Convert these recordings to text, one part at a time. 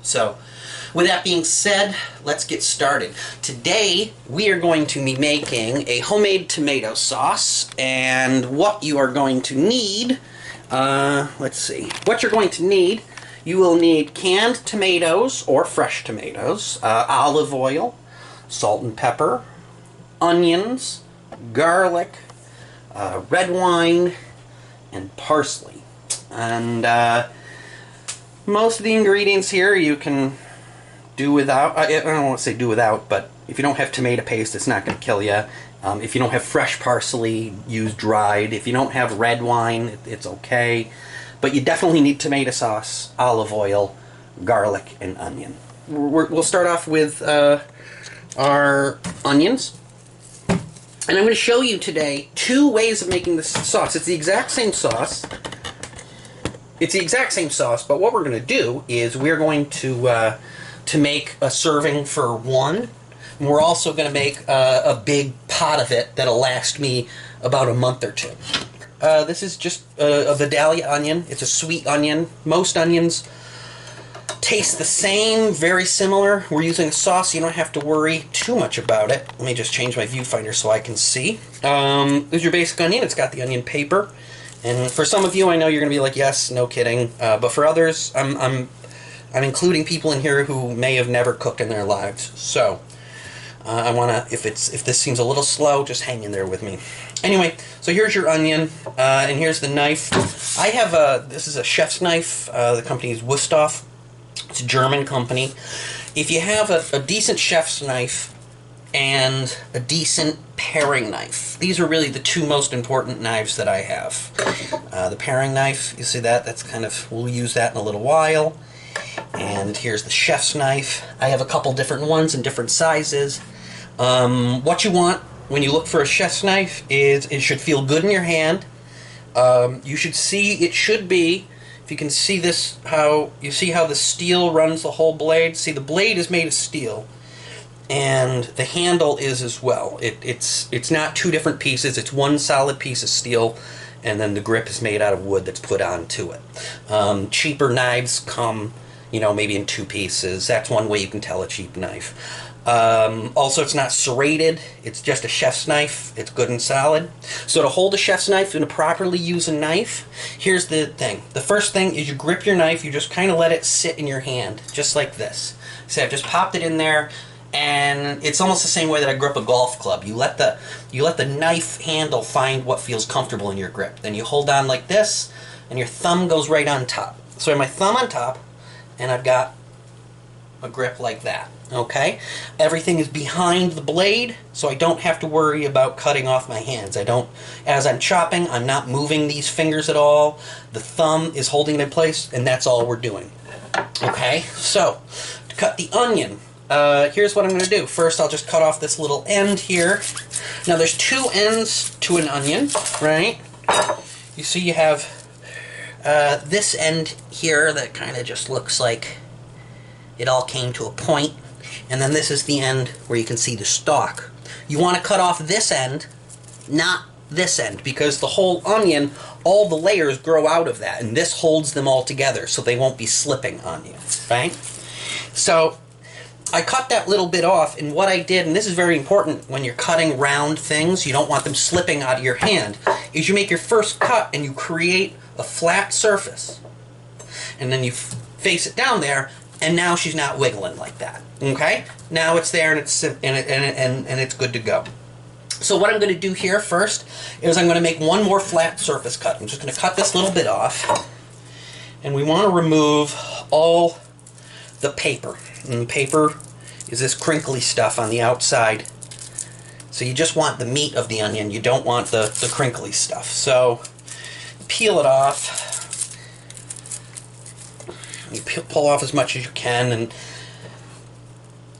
So, with that being said, let's get started. Today, we are going to be making a homemade tomato sauce, and what you are going to need, let's see, what you're going to need, you will need canned tomatoes or fresh tomatoes, olive oil, salt and pepper, onions, garlic, red wine, and parsley. And most of the ingredients here you can do without. I don't want to say do without, but if you don't have tomato paste, it's not going to kill you. If you don't have fresh parsley, use dried. If you don't have red wine, it's okay. But you definitely need tomato sauce, olive oil, garlic, and onion. We'll start off with our onions. And I'm going to show you today two ways of making this sauce. It's the exact same sauce. But what we're going to do is we're going to make a serving for one. And we're also going to make a big pot of it that'll last me about a month or two. This is just a Vidalia onion. It's a sweet onion. Most onions taste the same, very similar. We're using a sauce, so you don't have to worry too much about it. Let me just change my viewfinder so I can see. This is your basic onion. It's got the onion paper. And for some of you, I know you're going to be like, yes, no kidding. But for others, I'm including people in here who may have never cooked in their lives. So I want to, if this seems a little slow, just hang in there with me. Anyway, so here's your onion, and here's the knife. I have this is a chef's knife. The company is Wusthof. It's a German company. If you have a decent chef's knife and a decent paring knife, these are really the two most important knives that I have. The paring knife, you see that? That's kind of, we'll use that in a little while. And here's the chef's knife. I have a couple different ones in different sizes. What you want when you look for a chef's knife is it should feel good in your hand. You should see, it should be, if you can see this, you see how the steel runs the whole blade? See, the blade is made of steel, and the handle is as well. It's not two different pieces, it's one solid piece of steel, and then the grip is made out of wood that's put onto it. Cheaper knives come, maybe in two pieces. That's one way you can tell a cheap knife. Also, it's not serrated. It's just a chef's knife. It's good and solid. So to hold a chef's knife and to properly use a knife, here's the thing. The first thing is you grip your knife. You just kind of let it sit in your hand, just like this. See, I've just popped it in there, and it's almost the same way that I grip a golf club. You let the knife handle find what feels comfortable in your grip. Then you hold on like this, and your thumb goes right on top. So I have my thumb on top, and I've got a grip like that. Okay? Everything is behind the blade, so I don't have to worry about cutting off my hands. As I'm chopping, I'm not moving these fingers at all. The thumb is holding it in place, and that's all we're doing. Okay? So, to cut the onion, here's what I'm going to do. First, I'll just cut off this little end here. Now, there's two ends to an onion, right? You see you have this end here that kind of just looks like it all came to a point. And then this is the end where you can see the stalk. You want to cut off this end, not this end, because the whole onion, all the layers grow out of that, and this holds them all together so they won't be slipping on you, right? So I cut that little bit off, and what I did, and this is very important when you're cutting round things, you don't want them slipping out of your hand, is you make your first cut and you create a flat surface. And then you face it down there, and now she's not wiggling like that. Okay? Now it's there and it's good to go. So what I'm going to do here first is I'm going to make one more flat surface cut. I'm just going to cut this little bit off. And we want to remove all the paper. And the paper is this crinkly stuff on the outside. So you just want the meat of the onion. You don't want the crinkly stuff. So peel it off. You pull off as much as you can, and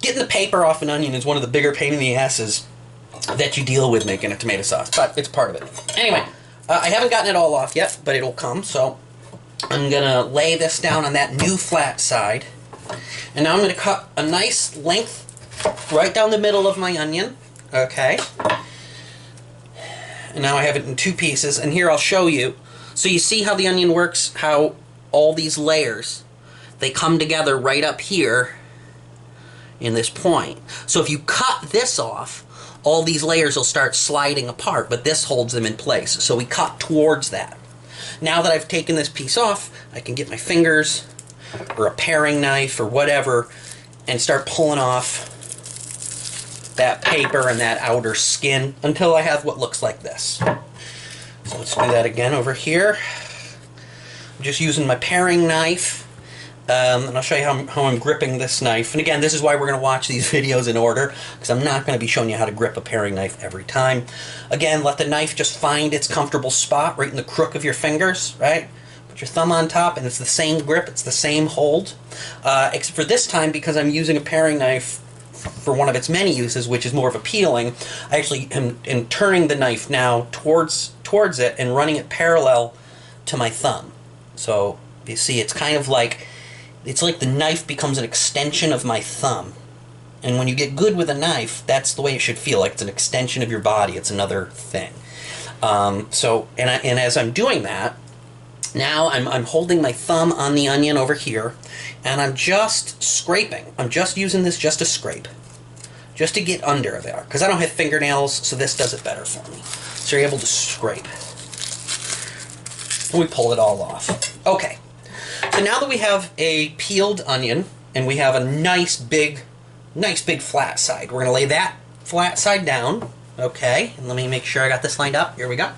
getting the paper off an onion is one of the bigger pain in the asses that you deal with making a tomato sauce, but it's part of it. Anyway, I haven't gotten it all off yet, but it'll come, so I'm going to lay this down on that new flat side, and now I'm going to cut a nice length right down the middle of my onion, okay? And now I have it in two pieces, and here I'll show you. So you see how the onion works, how all these layers, they come together right up here in this point. So if you cut this off, all these layers will start sliding apart, but this holds them in place. So we cut towards that. Now that I've taken this piece off, I can get my fingers or a paring knife or whatever and start pulling off that paper and that outer skin until I have what looks like this. So let's do that again over here. I'm just using my paring knife. And I'll show you how I'm gripping this knife. And again, this is why we're going to watch these videos in order, because I'm not going to be showing you how to grip a paring knife every time. Again, let the knife just find its comfortable spot right in the crook of your fingers, right? Put your thumb on top, and it's the same grip, it's the same hold. Except for this time, because I'm using a paring knife for one of its many uses, which is more of a peeling, I actually am turning the knife now towards it and running it parallel to my thumb. So you see, it's kind of like, it's like the knife becomes an extension of my thumb. And when you get good with a knife, that's the way it should feel, like it's an extension of your body. It's another thing. And as I'm doing that, now I'm holding my thumb on the onion over here, and I'm just scraping. I'm just using this just to scrape, just to get under there, because I don't have fingernails, so this does it better for me. So you're able to scrape. And we pull it all off. Okay. So now that we have a peeled onion and we have a nice big flat side, we're going to lay that flat side down. Okay, and let me make sure I got this lined up. Here we go.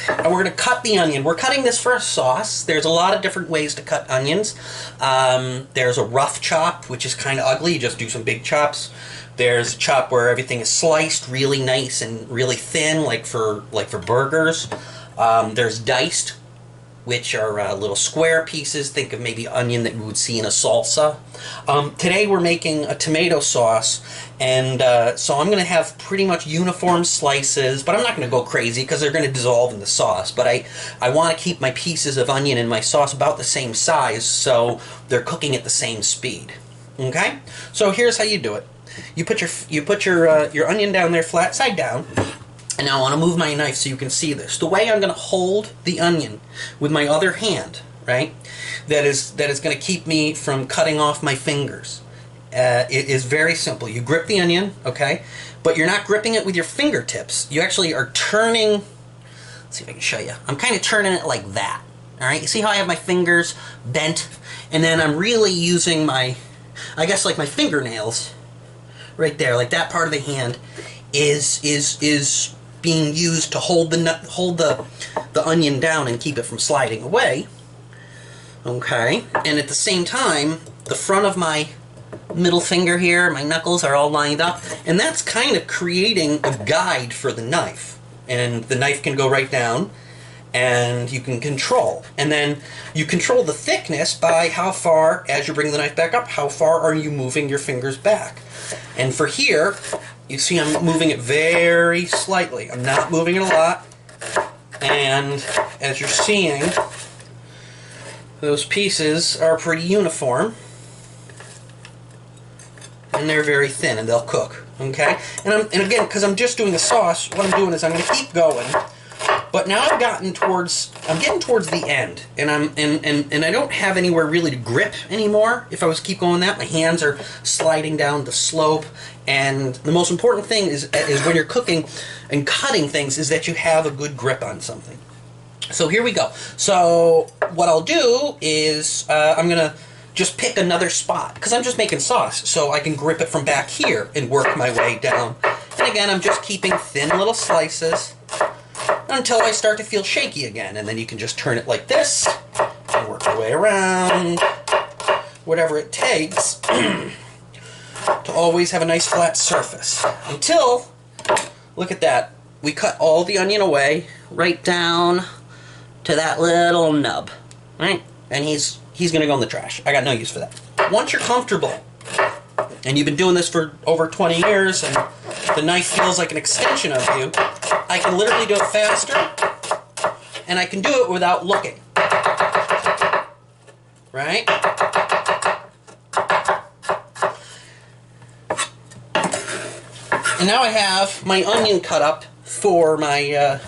And we're going to cut the onion. We're cutting this for a sauce. There's a lot of different ways to cut onions. There's a rough chop, which is kind of ugly. You just do some big chops. There's a chop where everything is sliced really nice and really thin, like for burgers. There's diced, which are little square pieces. Think of maybe onion that you would see in a salsa. Today we're making a tomato sauce, and so I'm going to have pretty much uniform slices, but I'm not going to go crazy because they're going to dissolve in the sauce. But I want to keep my pieces of onion in my sauce about the same size, so they're cooking at the same speed. Okay? So here's how you do it. You put your onion down there flat side down. And now I want to move my knife so you can see this. The way I'm going to hold the onion with my other hand, right, that is going to keep me from cutting off my fingers, it is very simple. You grip the onion, okay, but you're not gripping it with your fingertips. You actually are turning, let's see if I can show you. I'm kind of turning it like that, all right? You see how I have my fingers bent? And then I'm really using my, I guess like my fingernails right there, like that part of the hand is being used to hold the onion down and keep it from sliding away. Okay, and at the same time, the front of my middle finger here, my knuckles are all lined up, and that's kind of creating a guide for the knife. And the knife can go right down, and you can control. And then you control the thickness by how far, as you bring the knife back up, how far are you moving your fingers back. And for here, you see I'm moving it very slightly. I'm not moving it a lot. And as you're seeing, those pieces are pretty uniform. And they're very thin, and they'll cook. Okay? And again, because I'm just doing the sauce, what I'm doing is I'm going to keep going. But now I'm getting towards the end, and I don't have anywhere really to grip anymore. If I was to keep going that, my hands are sliding down the slope. And the most important thing is when you're cooking and cutting things is that you have a good grip on something. So here we go. So what I'll do is I'm gonna just pick another spot because I'm just making sauce, so I can grip it from back here and work my way down. And again, I'm just keeping thin little slices until I start to feel shaky again, and then you can just turn it like this and work your way around, whatever it takes to always have a nice flat surface. Until, look at that, we cut all the onion away right down to that little nub, right? And he's going to go in the trash. I got no use for that. Once you're comfortable, and you've been doing this for over 20 years, and the knife feels like an extension of you, I can literally do it faster, and I can do it without looking. Right? And now I have my onion cut up for my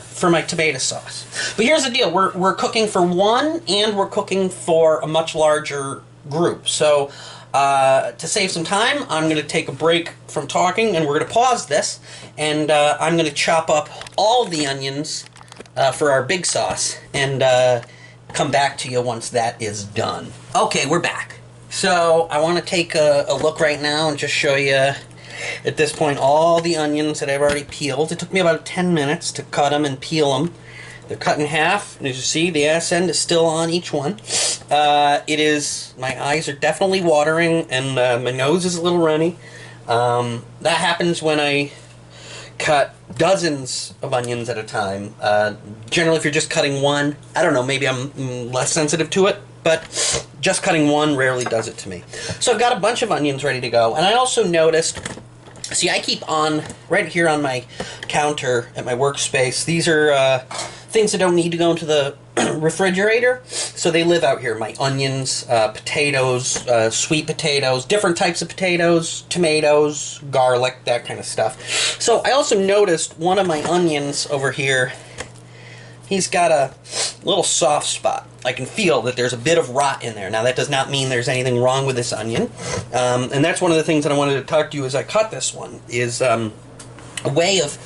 tomato sauce. But here's the deal: we're cooking for one, and we're cooking for a much larger group. So to save some time, I'm going to take a break from talking, and we're going to pause this, and I'm going to chop up all the onions for our big sauce, and come back to you once that is done. Okay, we're back. So I want to take a look right now and just show you, at this point, all the onions that I've already peeled. It took me about 10 minutes to cut them and peel them. They're cut in half, and as you see, the ass end is still on each one. My eyes are definitely watering, and my nose is a little runny. That happens when I cut dozens of onions at a time. Generally, if you're just cutting one, I don't know, maybe I'm less sensitive to it, but just cutting one rarely does it to me. So I've got a bunch of onions ready to go, and I also noticed, see, I keep on, right here on my counter at my workspace, these are things that don't need to go into the refrigerator, so they live out here. My onions, potatoes, sweet potatoes, different types of potatoes, tomatoes, garlic, that kind of stuff. So I also noticed one of my onions over here, he's got a little soft spot. I can feel that there's a bit of rot in there. Now, that does not mean there's anything wrong with this onion, and that's one of the things that I wanted to talk to you as I cut this one, is a way of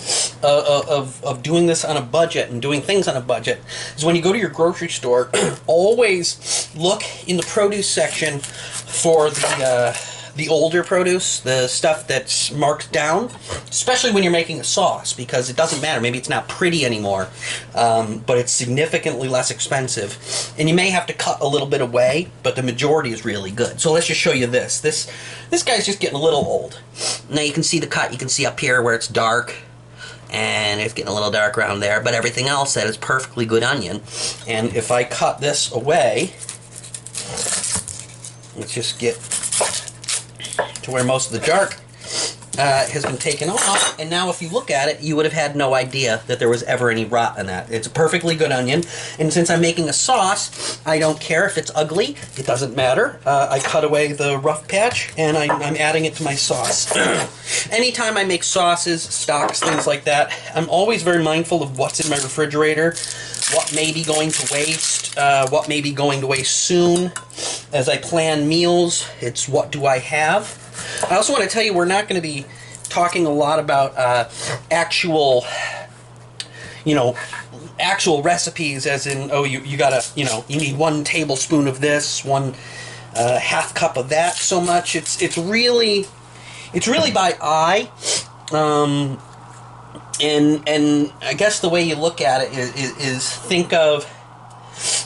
doing this on a budget and doing things on a budget is when you go to your grocery store, always look in the produce section for the older produce, the stuff that's marked down, especially when you're making a sauce, because it doesn't matter. Maybe it's not pretty anymore, but it's significantly less expensive. And you may have to cut a little bit away, but the majority is really good. So let's just show you this. This guy's just getting a little old. Now you can see the cut. You can see up here where it's dark, and it's getting a little dark around there, but everything else, that is perfectly good onion. And if I cut this away, let's just get to where most of the dark has been taken off, and now if you look at it, you would have had no idea that there was ever any rot in that. It's a perfectly good onion, and since I'm making a sauce, I don't care if it's ugly. It doesn't matter. I cut away the rough patch, and I'm adding it to my sauce. Anytime I make sauces, stocks, things like that, I'm always very mindful of what's in my refrigerator, what may be going to waste, what may be going to waste soon. As I plan meals, it's what do I have. I also want to tell you, we're not going to be talking a lot about actual recipes, as in, oh, you gotta, you need 1 tablespoon of this, 1 half cup of that, so much. It's really by eye, and I guess the way you look at it is think of,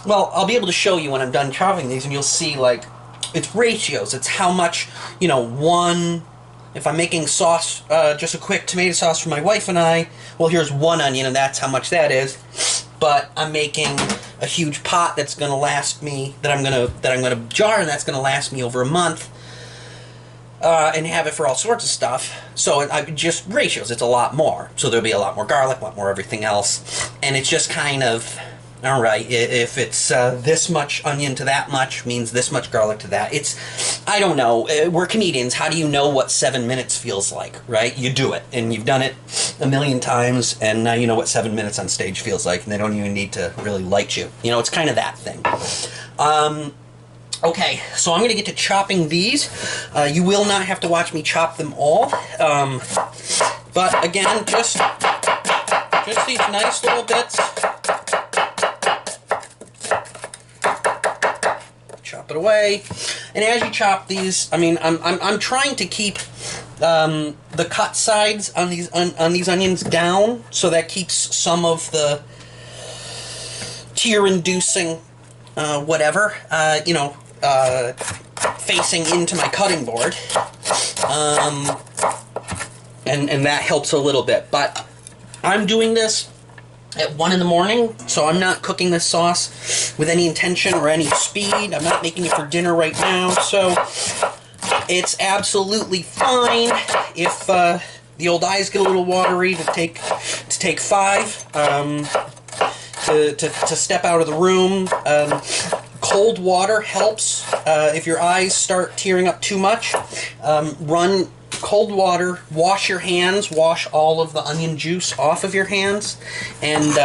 well, I'll be able to show you when I'm done chopping these, and you'll see, like, it's ratios. It's how much, if I'm making sauce, just a quick tomato sauce for my wife and I, well, here's 1 onion, and that's how much that is. But I'm making a huge pot that's going to last me, that I'm going to jar, and that's going to last me over a month, and have it for all sorts of stuff. So just ratios, it's a lot more. So there'll be a lot more garlic, a lot more everything else, and it's just kind of, all right, if it's this much onion to that much, means this much garlic to that. I don't know. We're comedians. How do you know what 7 minutes feels like, right? You do it, and you've done it a million times, and now you know what 7 minutes on stage feels like, and they don't even need to really light you. It's kind of that thing. Okay, so I'm going to get to chopping these. You will not have to watch me chop them all. But again, just these nice little bits. Chop it away, and as you chop these, I'm trying to keep the cut sides on these onions down, so that keeps some of the tear-inducing whatever facing into my cutting board, and that helps a little bit. But I'm doing this at 1 in the morning, so I'm not cooking this sauce with any intention or any speed. I'm not making it for dinner right now, so it's absolutely fine if the old eyes get a little watery to take 5 to step out of the room. Cold water helps. If your eyes start tearing up too much, run cold water, wash your hands, wash all of the onion juice off of your hands, and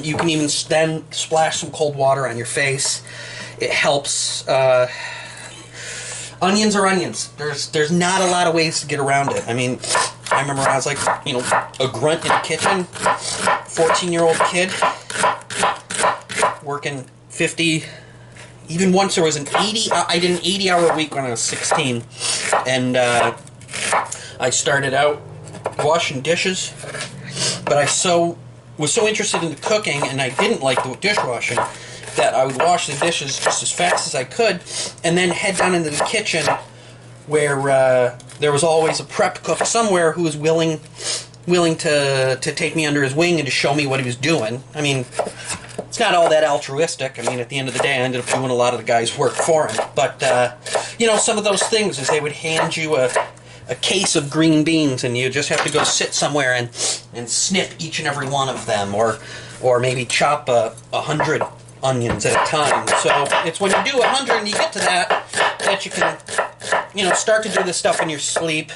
you can even then splash some cold water on your face. It helps onions are onions. There's not a lot of ways to get around it. I mean, I remember I was like, you know, a grunt in the kitchen, 14-year-old kid, working 50, even once there was an 80, I did an 80-hour week when I was 16, and I started out washing dishes, but I was so interested in the cooking, and I didn't like the dishwashing, that I would wash the dishes just as fast as I could, and then head down into the kitchen, where there was always a prep cook somewhere who was willing to take me under his wing and to show me what he was doing. I mean, it's not all that altruistic. I mean, at the end of the day, I ended up doing a lot of the guy's work for him. But, you know, some of those things is they would hand you a case of green beans, and you just have to go sit somewhere and snip each and every one of them, or maybe chop 100 onions at a time. So it's when you do 100 and you get to that you can, you know, start to do this stuff in your sleep.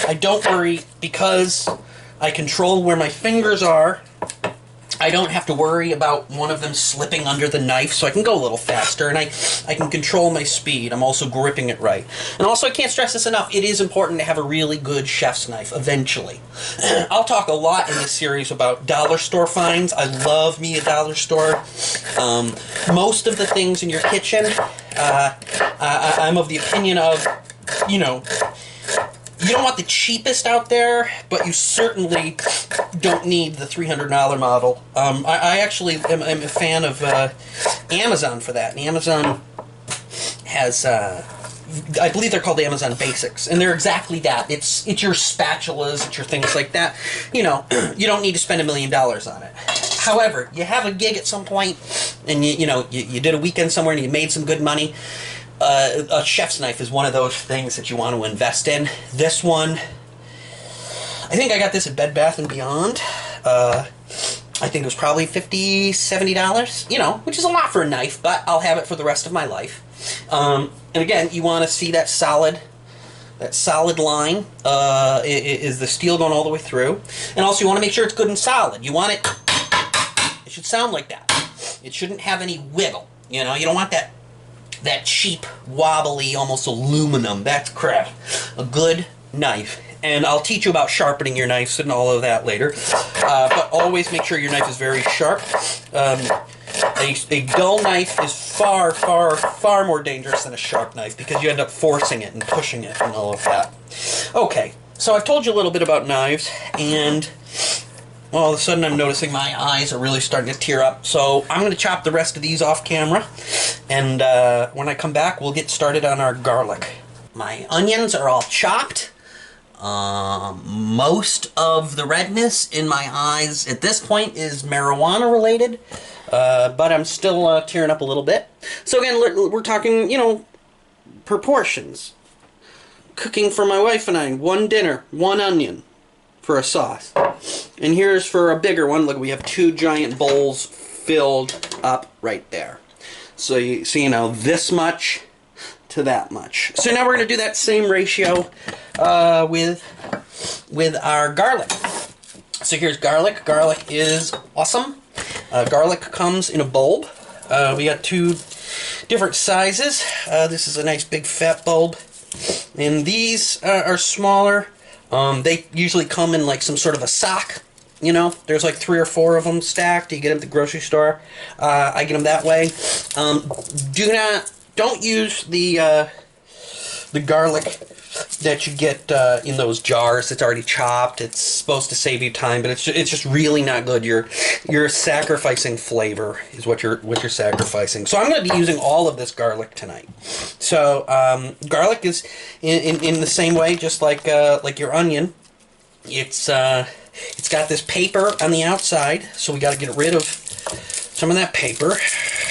I don't worry, because I control where my fingers are. I don't have to worry about one of them slipping under the knife, so I can go a little faster, and I can control my speed. I'm also gripping it right. And also, I can't stress this enough, it is important to have a really good chef's knife, eventually. I'll talk a lot in this series about dollar store finds. I love me a dollar store. Most of the things in your kitchen, I'm of the opinion of, you know, you don't want the cheapest out there, but you certainly don't need the $300 model. I actually am a fan of Amazon for that. And Amazon has, I believe they're called Amazon Basics, and they're exactly that. It's your spatulas, it's your things like that. You know, you don't need to spend $1 million on it. However, you have a gig at some point, and you did a weekend somewhere and you made some good money. A chef's knife is one of those things that you want to invest in. This one, I think I got this at Bed Bath & Beyond. I think it was probably $50, $70, you know, which is a lot for a knife, but I'll have it for the rest of my life. And again, you want to see that solid line. Is the steel going all the way through? And also, you want to make sure it's good and solid. You want it should sound like that. It shouldn't have any wiggle. You know, you don't want that cheap, wobbly, almost aluminum. That's crap. A good knife. And I'll teach you about sharpening your knives and all of that later. But always make sure your knife is very sharp. A dull knife is far, far, far more dangerous than a sharp knife, because you end up forcing it and pushing it and all of that. Okay, so I've told you a little bit about knives, and well, all of a sudden I'm noticing my eyes are really starting to tear up. So I'm going to chop the rest of these off camera, and when I come back, we'll get started on our garlic. My onions are all chopped. Most of the redness in my eyes at this point is marijuana related, but I'm still tearing up a little bit. So again, we're talking, you know, proportions. Cooking for my wife and I, 1 dinner, 1 onion for a sauce. And here's for a bigger one. Look, we have 2 giant bowls filled up right there. So you know, this much to that much. So now we're going to do that same ratio with our garlic. So here's garlic. Garlic is awesome. Garlic comes in a bulb. We got 2 different sizes. This is a nice big fat bulb, and these are smaller. They usually come in like some sort of a sock. You know, there's like 3 or 4 of them stacked. You get them at the grocery store. I get them that way. Don't use the garlic that you get in those jars. It's already chopped. It's supposed to save you time, but it's just really not good. You're sacrificing flavor is what you're sacrificing. So I'm going to be using all of this garlic tonight. So garlic is in the same way, just like your onion. It's got this paper on the outside, so we got to get rid of some of that paper.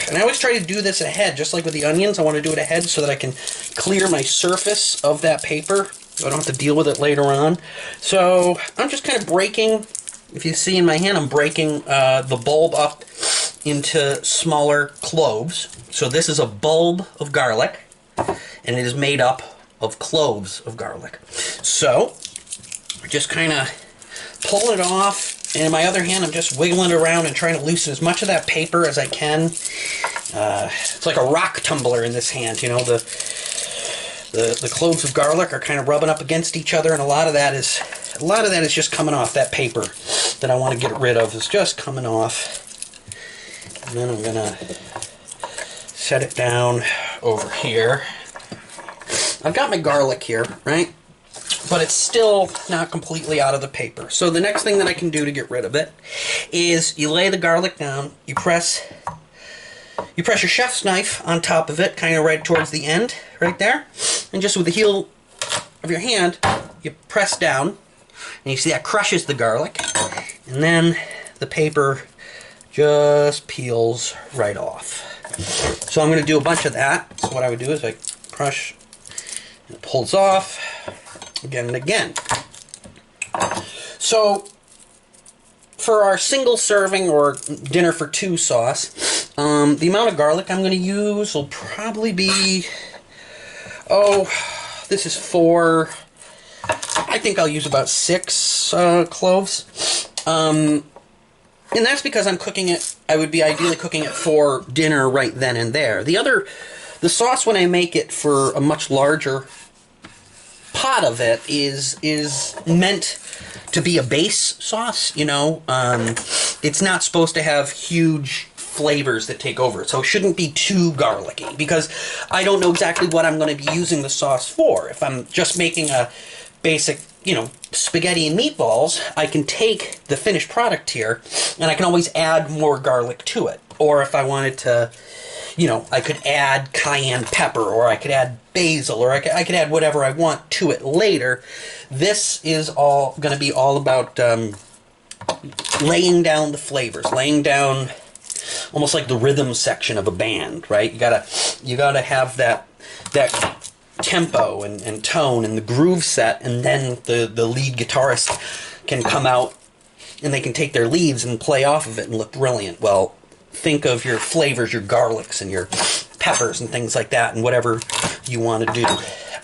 And I always try to do this ahead, just like with the onions. I want to do it ahead so that I can clear my surface of that paper, so I don't have to deal with it later on. So I'm just kind of breaking, if you see in my hand, I'm breaking the bulb up into smaller cloves. So this is a bulb of garlic, and it is made up of cloves of garlic. So just kind of pull it off. And in my other hand, I'm just wiggling it around and trying to loosen as much of that paper as I can. It's like a rock tumbler in this hand, you know. The cloves of garlic are kind of rubbing up against each other, and a lot of that is just coming off. That paper that I want to get rid of is just coming off. And then I'm gonna set it down over here. I've got my garlic here, right? But it's still not completely out of the paper. So the next thing that I can do to get rid of it is you lay the garlic down, you press your chef's knife on top of it, kind of right towards the end, right there. And just with the heel of your hand, you press down, and you see that crushes the garlic. And then the paper just peels right off. So I'm going to do a bunch of that. So what I would do is I crush, and it pulls off again and again. So for our single serving or dinner for two sauce, the amount of garlic I'm going to use will probably be, this is 4, I think I'll use about 6 cloves. And that's because I'm cooking it, I would be ideally cooking it for dinner right then and there. The sauce, when I make it for a much larger pot of it, is meant to be a base sauce, you know. It's not supposed to have huge flavors that take over it, so it shouldn't be too garlicky, because I don't know exactly what I'm going to be using the sauce for. If I'm just making a basic, you know, spaghetti and meatballs, I can take the finished product here and I can always add more garlic to it. Or if I wanted to, you know, I could add cayenne pepper, or I could add basil, or I could add whatever I want to it later. This is all going to be all about laying down the flavors, laying down almost like the rhythm section of a band, right? You gotta have that tempo and tone and the groove set, and then the lead guitarist can come out and they can take their leads and play off of it and look brilliant. Well, think of your flavors, your garlics and your peppers and things like that, and whatever you want to do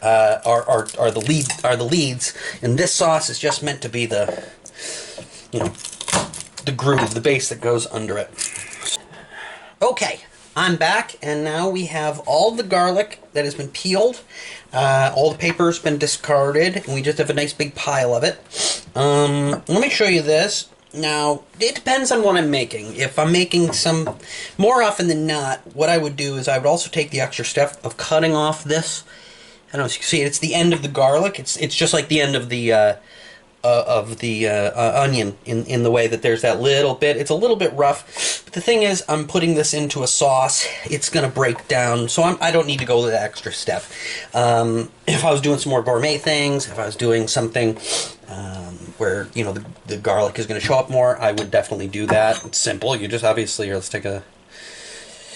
are the leads. And this sauce is just meant to be the, you know, the groove, the bass that goes under it. Okay, I'm back, and now we have all the garlic that has been peeled. All the paper's been discarded, and we just have a nice big pile of it. Let me show you this. Now, it depends on what I'm making. If I'm making some, more often than not, what I would do is I would also take the extra step of cutting off this. I don't know if you can see it. It's the end of the garlic. It's just like the end of the onion in the way that there's that little bit. It's a little bit rough, but the thing is, I'm putting this into a sauce. It's going to break down, so I don't need to go to that extra step. If I was doing some more gourmet things, if I was doing something where, you know, the garlic is going to show up more, I would definitely do that. It's simple. You just obviously, you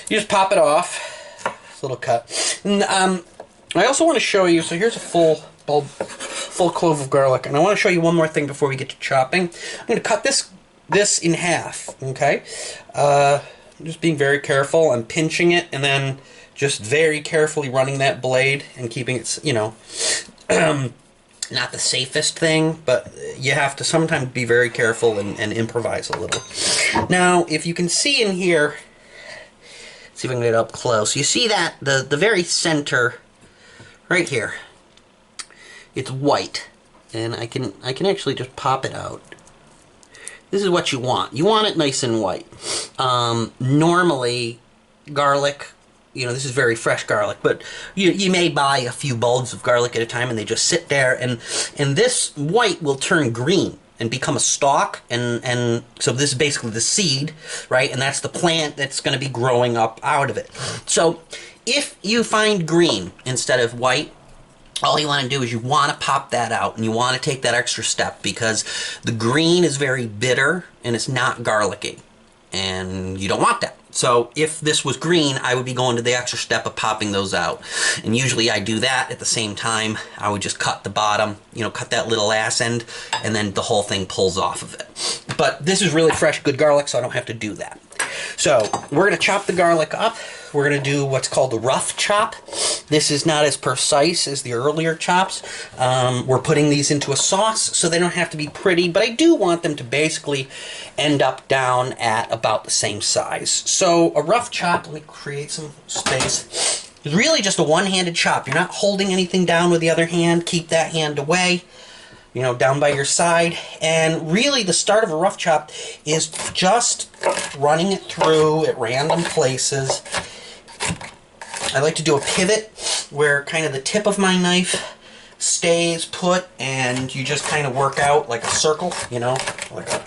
just pop it off. This little cut. And I also want to show you, so here's a full clove of garlic, and I want to show you one more thing before we get to chopping. I'm going to cut this in half, okay? I'm just being very careful. I'm pinching it and then just very carefully running that blade and keeping it, you know, not the safest thing, but you have to sometimes be very careful and improvise a little. Now, if you can see in here, let's see if I can get it up close. You see that the very center right here, it's white, and I can actually just pop it out. This is what you want. You want it nice and white. Normally, garlic, you know, this is very fresh garlic, but you may buy a few bulbs of garlic at a time, and they just sit there, and this white will turn green and become a stalk, and so this is basically the seed, right? And that's the plant that's going to be growing up out of it. So if you find green instead of white, all you want to do is you want to pop that out, and you want to take that extra step, because the green is very bitter and it's not garlicky, and you don't want that. So if this was green, I would be going to the extra step of popping those out. And usually I do that at the same time. I would just cut the bottom, you know, cut that little ass end, and then the whole thing pulls off of it. But this is really fresh, good garlic, so I don't have to do that. So we're going to chop the garlic up. we're going to do what's called a rough chop. This is not as precise as the earlier chops. We're putting these into a sauce so they don't have to be pretty, but I do want them to basically end up down at about the same size. So a rough chop, let me create some space. It's really just a one-handed chop. You're not holding anything down with the other hand. Keep that hand away, you know, down by your side. And really the start of a rough chop is just running it through at random places. I like to do a pivot where kind of the tip of my knife stays put and you just kind of work out like a circle, you know, like a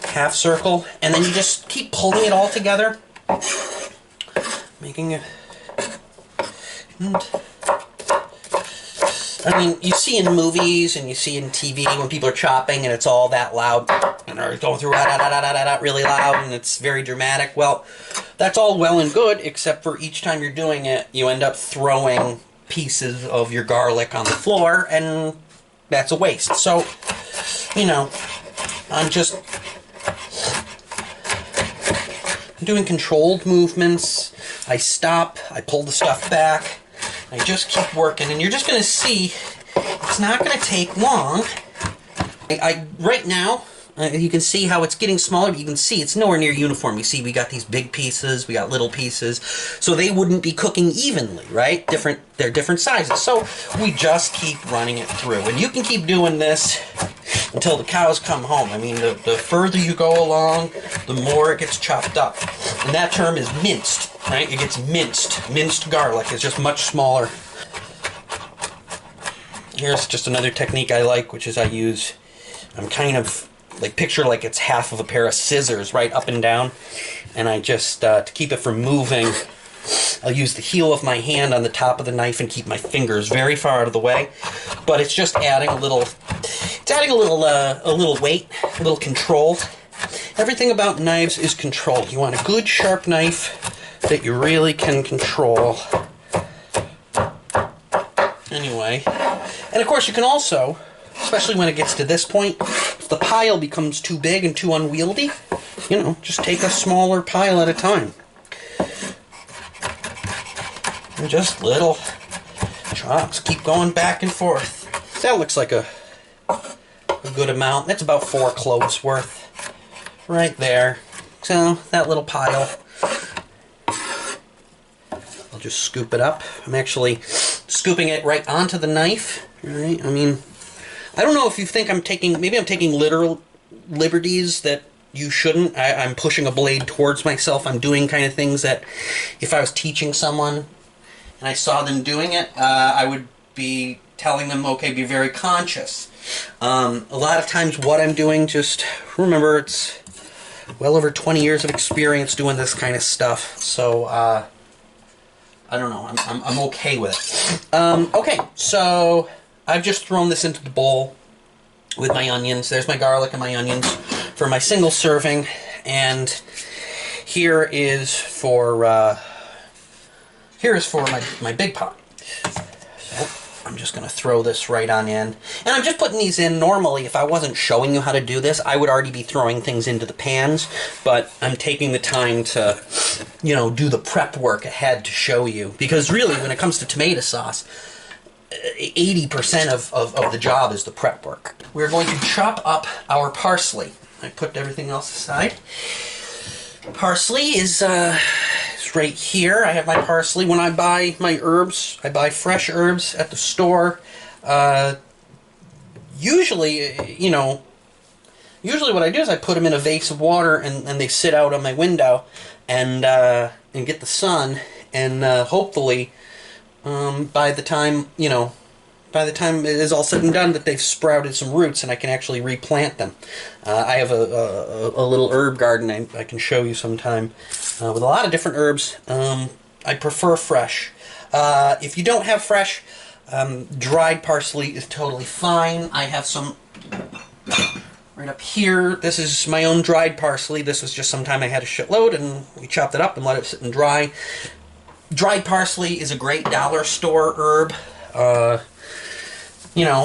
half circle. And then you just keep pulling it all together, making it... I mean, you see in movies and you see in TV when people are chopping and it's all that loud and they're going through really loud and it's very dramatic. Well, that's all well and good, except for each time you're doing it, you end up throwing pieces of your garlic on the floor, and that's a waste. So, you know, I'm doing controlled movements. I stop, I pull the stuff back. I just keep working, and you're just going to see it's not going to take long. Right now, you can see how it's getting smaller, but you can see it's nowhere near uniform. You see we got these big pieces, we got little pieces, so they wouldn't be cooking evenly, right? They're different sizes, so we just keep running it through. And you can keep doing this until the cows come home. I mean, the further you go along, the more it gets chopped up. And that term is minced, right? It gets minced. Minced garlic is just much smaller. Here's just another technique I like, which is I'm kind of, like, picture like it's half of a pair of scissors, right, up and down. And I just, to keep it from moving, I'll use the heel of my hand on the top of the knife and keep my fingers very far out of the way. But it's just adding a little weight, a little control. Everything about knives is control. You want a good sharp knife that you really can control. Anyway, and of course you can also, especially when it gets to this point, if the pile becomes too big and too unwieldy, you know, just take a smaller pile at a time. And just little chops. Keep going back and forth. That looks like a good amount. That's about 4 cloves worth. Right there. So, that little pile. I'll just scoop it up. I'm actually scooping it right onto the knife. Right? I mean, I don't know if you think maybe I'm taking literal liberties that you shouldn't. I'm pushing a blade towards myself. I'm doing kind of things that if I was teaching someone and I saw them doing it, I would be telling them, okay, be very conscious. A lot of times what I'm doing, just remember, it's well over 20 years of experience doing this kind of stuff, so I don't know, I'm okay with it. Okay, so I've just thrown this into the bowl with my onions. There's my garlic and my onions for my single serving, and here is for my big pot. So I'm just going to throw this right on in. And I'm just putting these in. Normally, if I wasn't showing you how to do this, I would already be throwing things into the pans, but I'm taking the time to, you know, do the prep work ahead to show you. Because really, when it comes to tomato sauce, 80% of the job is the prep work. We're going to chop up our parsley. I put everything else aside. Parsley is right here. I have my parsley. When I buy my herbs, I buy fresh herbs at the store. Usually what I do is I put them in a vase of water and they sit out on my window and get the sun, and hopefully by the time it is all said and done, that they've sprouted some roots and I can actually replant them. I have a little herb garden I can show you sometime with a lot of different herbs. I prefer fresh. If you don't have fresh, dried parsley is totally fine. I have some right up here. This is my own dried parsley. This was just sometime I had a shitload and we chopped it up and let it sit and dry. Dried parsley is a great dollar store herb.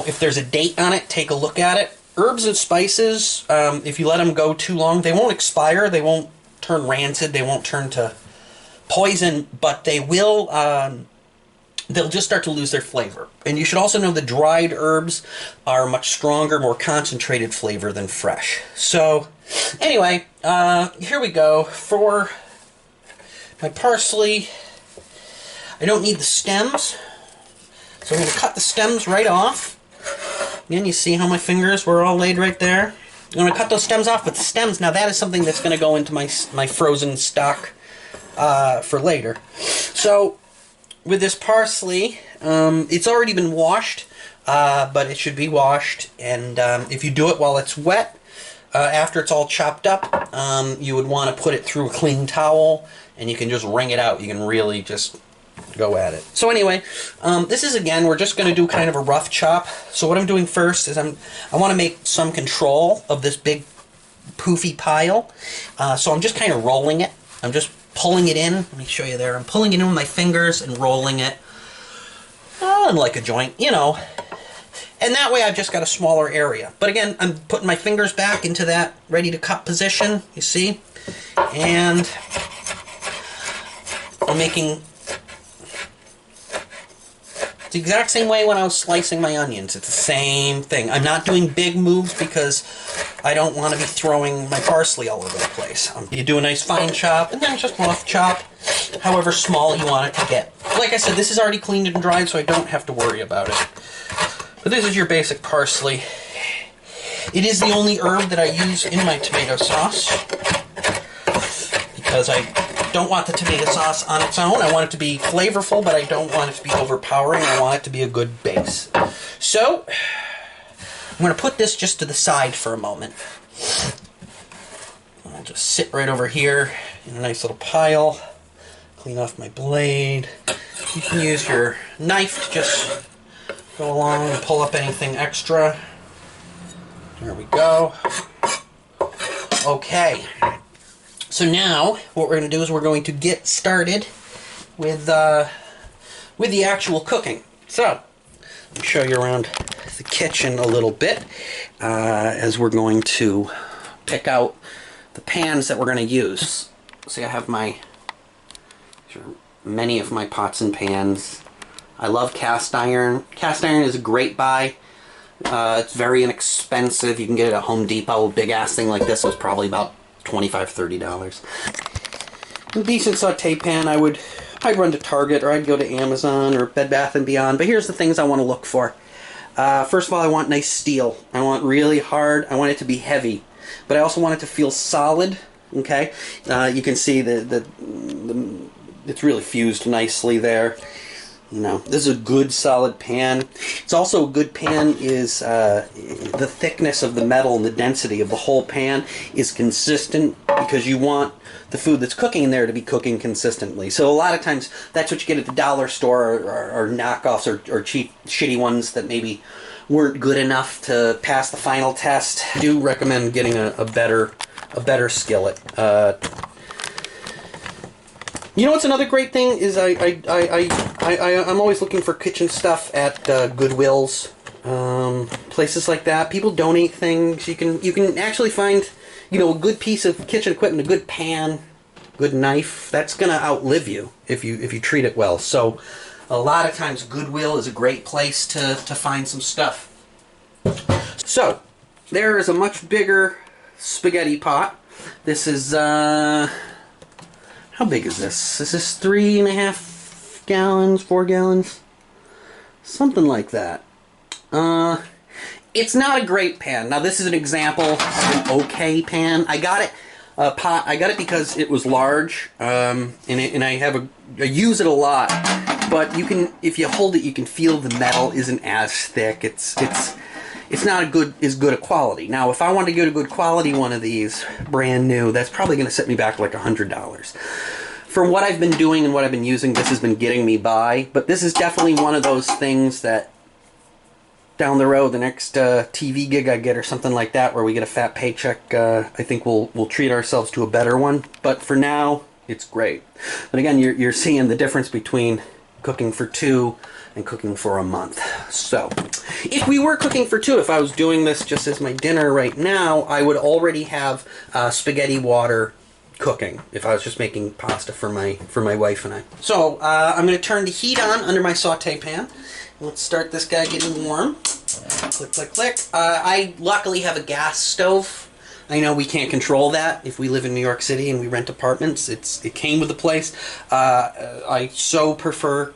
If there's a date on it, take a look at it. Herbs and spices, if you let them go too long, they won't expire, they won't turn rancid, they won't turn to poison, but they will, they'll just start to lose their flavor. And you should also know that dried herbs are much stronger, more concentrated flavor than fresh. So anyway, here we go. For my parsley, I don't need the stems, so I'm going to cut the stems right off. Again, you see how my fingers were all laid right there? I'm going to cut those stems off, but the stems, now that is something that's going to go into my frozen stock for later. So with this parsley, it's already been washed, but it should be washed, and if you do it while it's wet, after it's all chopped up, you would want to put it through a clean towel, and you can just wring it out. You can really just go at it. So anyway, this is, again, we're just going to do kind of a rough chop. So what I'm doing first is I want to make some control of this big poofy pile. So I'm just kind of rolling it. I'm just pulling it in. Let me show you there. I'm pulling it in with my fingers and rolling it. Like a joint, you know. And that way I've just got a smaller area. But again, I'm putting my fingers back into that ready to cut position, you see? And I'm making the exact same way when I was slicing my onions. It's the same thing. I'm not doing big moves because I don't want to be throwing my parsley all over the place. You do a nice fine chop and then just rough chop, however small you want it to get. Like I said, this is already cleaned and dried, so I don't have to worry about it. But this is your basic parsley. It is the only herb that I use in my tomato sauce because I don't want the tomato sauce on its own. I want it to be flavorful, but I don't want it to be overpowering. I want it to be a good base. So I'm going to put this just to the side for a moment. I'll just sit right over here in a nice little pile. Clean off my blade. You can use your knife to just go along and pull up anything extra. There we go. Okay. So now, what we're going to do is we're going to get started with the actual cooking. So, let me show you around the kitchen a little bit as we're going to pick out the pans that we're going to use. See, I have many of my pots and pans. I love cast iron. Cast iron is a great buy. It's very inexpensive. You can get it at Home Depot. A big ass thing like this was probably about $25–30. A decent saute pan, I'd run to Target, or I'd go to Amazon or Bed Bath & Beyond. But here's the things I want to look for. First of all, I want nice steel. I want really hard. I want it to be heavy, but I also want it to feel solid. Okay, you can see it's really fused nicely there. You know, this is a good solid pan. It's also a good pan is the thickness of the metal and the density of the whole pan is consistent, because you want the food that's cooking in there to be cooking consistently. So a lot of times that's what you get at the dollar store, or knockoffs or cheap, shitty ones that maybe weren't good enough to pass the final test. I do recommend getting a better skillet. You know what's another great thing is I'm always looking for kitchen stuff at Goodwills, places like that. People donate things. You can actually find, you know, a good piece of kitchen equipment, a good pan, good knife. That's gonna outlive you if you treat it well. So a lot of times Goodwill is a great place to find some stuff. So there is a much bigger spaghetti pot. This is how big is this? This is 3.5 gallons, 4 gallons, something like that. It's not a great pan. Now this is an example of an okay pan. I got it because it was large, and I use it a lot. But you can, if you hold it, you can feel the metal isn't as thick. It's not as good a quality. Now, if I want to get a good quality one of these, brand new, that's probably going to set me back like $100. For what I've been doing and what I've been using, this has been getting me by. But this is definitely one of those things that down the road, the next TV gig I get or something like that, where we get a fat paycheck, I think we'll treat ourselves to a better one. But for now, it's great. But again, you're seeing the difference between cooking for 2 and cooking for a month. So if we were cooking for 2, if I was doing this just as my dinner right now, I would already have spaghetti water cooking if I was just making pasta for my wife and I. So I'm going to turn the heat on under my saute pan. Let's start this guy getting warm. Click, click, click. I luckily have a gas stove. I know we can't control that if we live in New York City and we rent apartments. It came with the place. I so prefer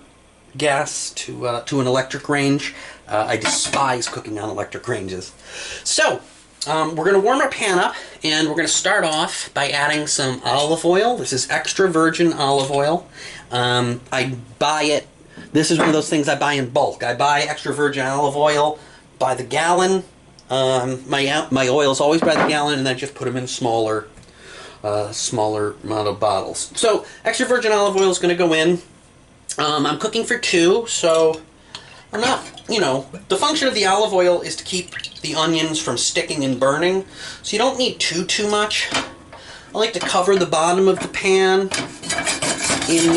gas to an electric range. I despise cooking on electric ranges. So we're going to warm our pan up, and we're going to start off by adding some olive oil. This is extra virgin olive oil. I buy it. This is one of those things I buy in bulk. I buy extra virgin olive oil by the gallon. My oils always by the gallon, and I just put them in smaller amount of bottles. So extra virgin olive oil is going to go in. I'm cooking for 2, so I'm not, the function of the olive oil is to keep the onions from sticking and burning, so you don't need too much. I like to cover the bottom of the pan in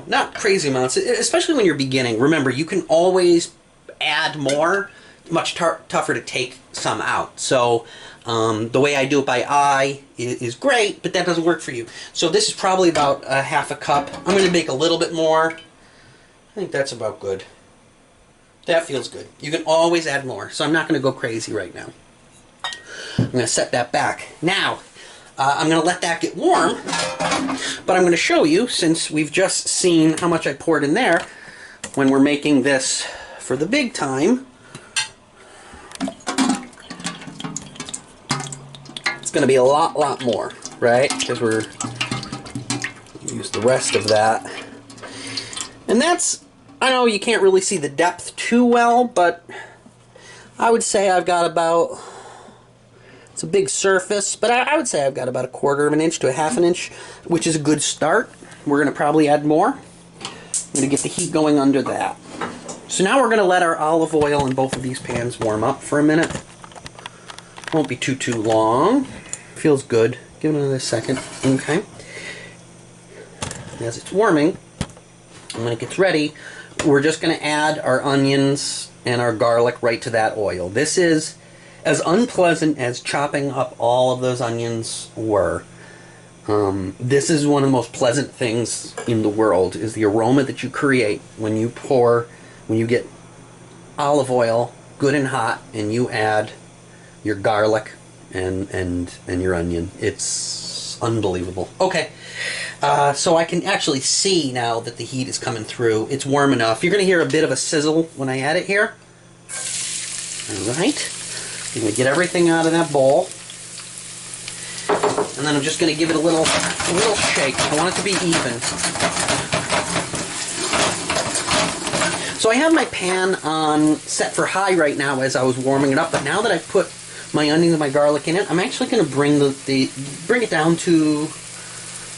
not crazy amounts, especially when you're beginning. Remember, you can always add more. Much tougher to take some out. So the way I do it by eye is great, but that doesn't work for you. So this is probably about a half a cup. I'm going to make a little bit more. I think that's about good. That feels good. You can always add more, so I'm not going to go crazy right now. I'm going to set that back. Now, I'm going to let that get warm, but I'm going to show you, since we've just seen how much I poured in there, when we're making this for the big time, it's going to be a lot more, right? Because we're use the rest of that. And that's, I know you can't really see the depth too well, but I would say I've got about, it's a big surface, but I would say I've got about 1/4 of an inch to a 1/2 inch, which is a good start. We're going to probably add more. I'm going to get the heat going under that. So now we're going to let our olive oil in both of these pans warm up for a minute. Won't be too long. Feels good. Give it another second. Okay. As it's warming, and when it gets ready, we're just going to add our onions and our garlic right to that oil. This is as unpleasant as chopping up all of those onions were. This is one of the most pleasant things in the world, is the aroma that you create when you get olive oil good and hot and you add your garlic and your onion. It's unbelievable. Okay, so I can actually see now that the heat is coming through. It's warm enough. You're going to hear a bit of a sizzle when I add it here. Alright, I'm going to get everything out of that bowl. And then I'm just going to give it a little shake. I want it to be even. So I have my pan on set for high right now as I was warming it up, but now that I've put my onions and my garlic in it, I'm actually going to bring it down to,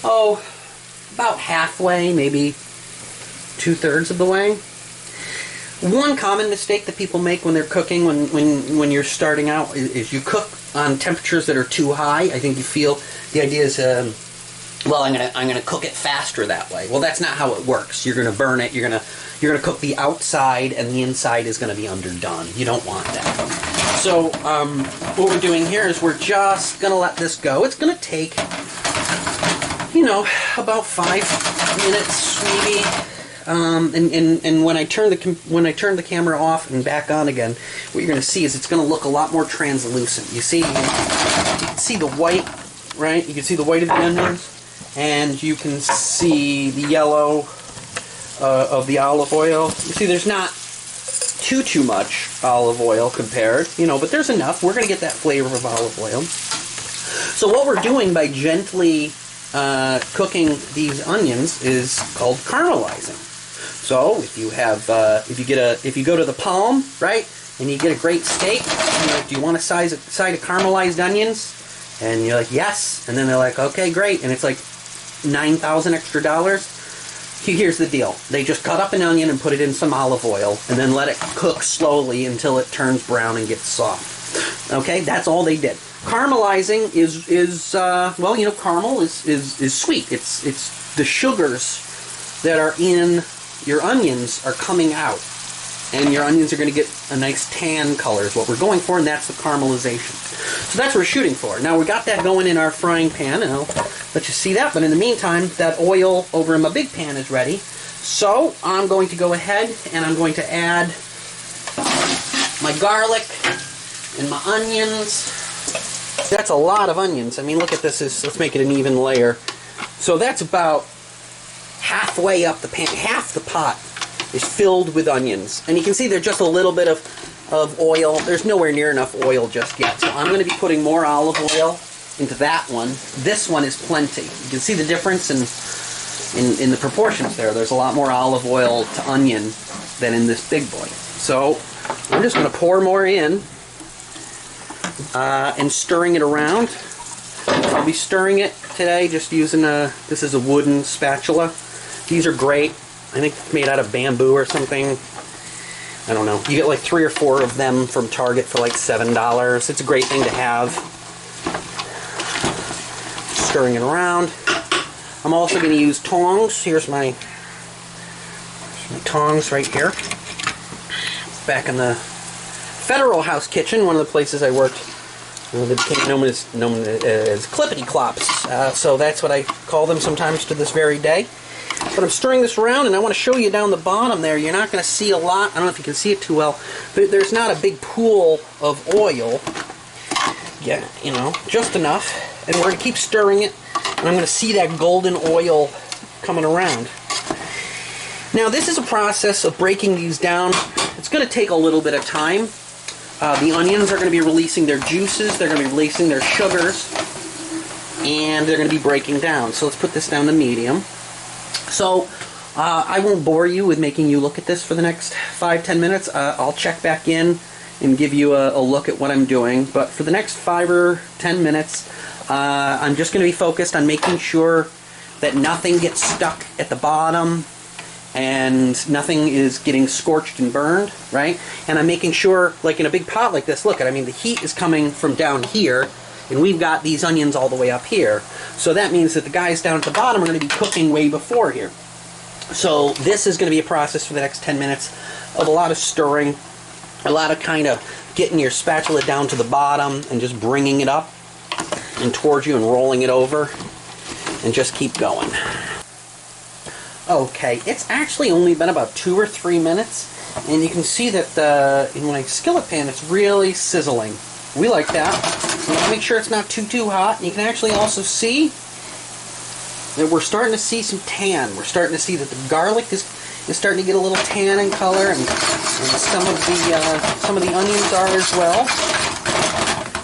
about halfway, maybe 2/3 of the way. One common mistake that people make when they're cooking, when you're starting out, is you cook on temperatures that are too high. I think you feel the idea is, well, I'm gonna cook it faster that way. Well, that's not how it works. You're gonna burn it. You're gonna cook the outside, and the inside is gonna be underdone. You don't want that. So what we're doing here is we're just gonna let this go. It's gonna take, about 5 minutes maybe. And when I turn the camera off and back on again, what you're going to see is it's going to look a lot more translucent. You can see the white, right? You can see the white of the onions, and you can see the yellow of the olive oil. You see, there's not too much olive oil compared, but there's enough. We're going to get that flavor of olive oil. So what we're doing by gently cooking these onions is called caramelizing. So if you go to the Palm, right, and you get a great steak, you're like, do you want a side of caramelized onions? And you're like, yes. And then they're like, okay, great. And it's like $9,000 extra. Here's the deal. They just cut up an onion and put it in some olive oil, and then let it cook slowly until it turns brown and gets soft. Okay, that's all they did. Caramelizing is well, caramel is sweet. It's the sugars that are in your onions are coming out. and your onions are going to get a nice tan color is what we're going for, and that's the caramelization. So that's what we're shooting for. Now we got that going in our frying pan, and I'll let you see that, but in the meantime, that oil over in my big pan is ready. So I'm going to go ahead and I'm going to add my garlic and my onions. That's a lot of onions. I mean, look at this. Let's make it an even layer. So that's about halfway up the pan. Half the pot is filled with onions. And you can see there's just a little bit of oil. There's nowhere near enough oil just yet. So I'm going to be putting more olive oil into that one. This one is plenty. You can see the difference in the proportions there. There's a lot more olive oil to onion than in this big boy. So I'm just going to pour more in and stirring it around. I'll be stirring it today just using this is a wooden spatula. These are great. I think it's made out of bamboo or something. I don't know. You get like 3 or 4 of them from Target for like $7. It's a great thing to have. Stirring it around. I'm also going to use tongs. Here's my tongs right here. Back in the Federal House kitchen, one of the places I worked, they became known as clippity clops. So that's what I call them sometimes to this very day. But I'm stirring this around, and I want to show you down the bottom there. You're not going to see a lot. I don't know if you can see it too well, but there's not a big pool of oil. Yeah, you know, just enough. And we're going to keep stirring it, and I'm going to see that golden oil coming around. Now, this is a process of breaking these down. It's going to take a little bit of time. The onions are going to be releasing their juices, they're going to be releasing their sugars, and they're going to be breaking down. So let's put this down to medium. So I won't bore you with making you look at this for the next 5-10 minutes. I'll check back in and give you a look at what I'm doing. But for the next 5 or 10 minutes, I'm just going to be focused on making sure that nothing gets stuck at the bottom and nothing is getting scorched and burned, right? And I'm making sure, like in a big pot like this, look, I mean, the heat is coming from down here, and we've got these onions all the way up here. So that means that the guys down at the bottom are going to be cooking way before here. So this is going to be a process for the next 10 minutes of a lot of stirring, a lot of kind of getting your spatula down to the bottom and just bringing it up and towards you and rolling it over, and just keep going. Okay, it's actually only been about 2 or 3 minutes, and you can see that in my skillet pan it's really sizzling. We like that. You want to make sure it's not too hot. And you can actually also see that we're starting to see some tan. We're starting to see that the garlic is starting to get a little tan in color, and some of the onions are as well.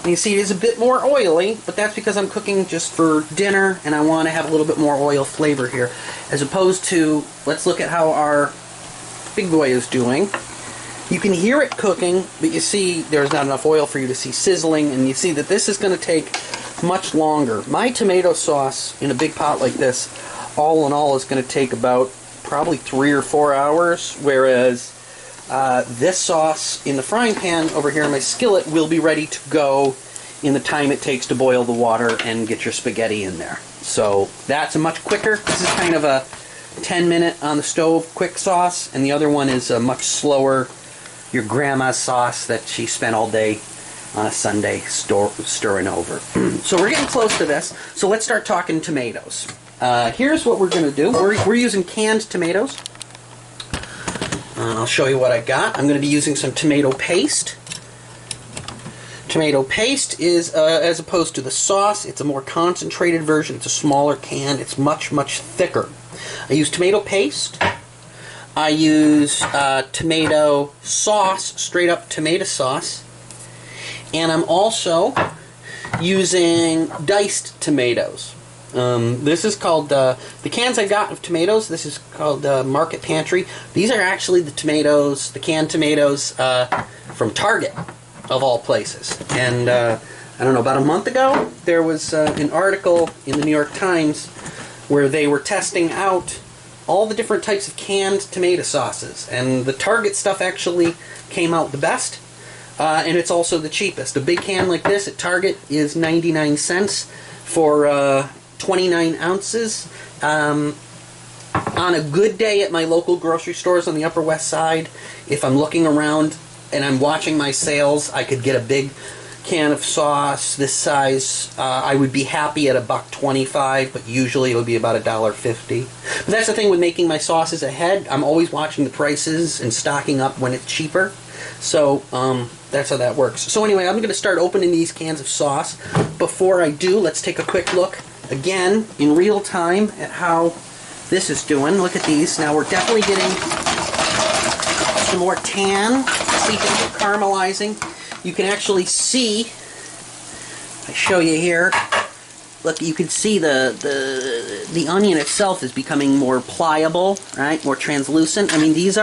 And you see it is a bit more oily, but that's because I'm cooking just for dinner, and I want to have a little bit more oil flavor here, as opposed to, let's look at how our big boy is doing. You can hear it cooking, but you see there's not enough oil for you to see sizzling, and you see that this is going to take much longer. My tomato sauce in a big pot like this, all in all, is going to take about probably 3 or 4 hours, whereas this sauce in the frying pan over here in my skillet will be ready to go in the time it takes to boil the water and get your spaghetti in there. So that's a much quicker. This is kind of a 10-minute on the stove quick sauce, and the other one is a much slower, your grandma's sauce that she spent all day on a Sunday stirring over. So we're getting close to this. So let's start talking tomatoes. Here's what we're going to do. We're using canned tomatoes. I'll show you what I got. I'm going to be using some tomato paste. Tomato paste is, as opposed to the sauce, it's a more concentrated version. It's a smaller can. It's much thicker. I use tomato paste. I use tomato sauce, straight up tomato sauce. And I'm also using diced tomatoes. This is called, the cans I got of tomatoes, this is called Market Pantry. These are actually the tomatoes, the canned tomatoes from Target, of all places. And I don't know, about a month ago, there was an article in the New York Times where they were testing out all the different types of canned tomato sauces. And the Target stuff actually came out the best. And it's also the cheapest. A big can like this at Target is 99 cents for 29 ounces. On a good day at my local grocery stores on the Upper West Side, if I'm looking around and I'm watching my sales, I could get a big can of sauce this size. I would be happy at $1.25, but usually it would be about $1.50. But that's the thing with making my sauces ahead. I'm always watching the prices and stocking up when it's cheaper. So that's how that works. So anyway, I'm going to start opening these cans of sauce. Before I do, let's take a quick look again in real time at how this is doing. Look at these. Now we're definitely getting some more tan. See things are caramelizing. You can actually see, I show you here, look, you can see the onion itself is becoming more pliable, right? More translucent. I mean, this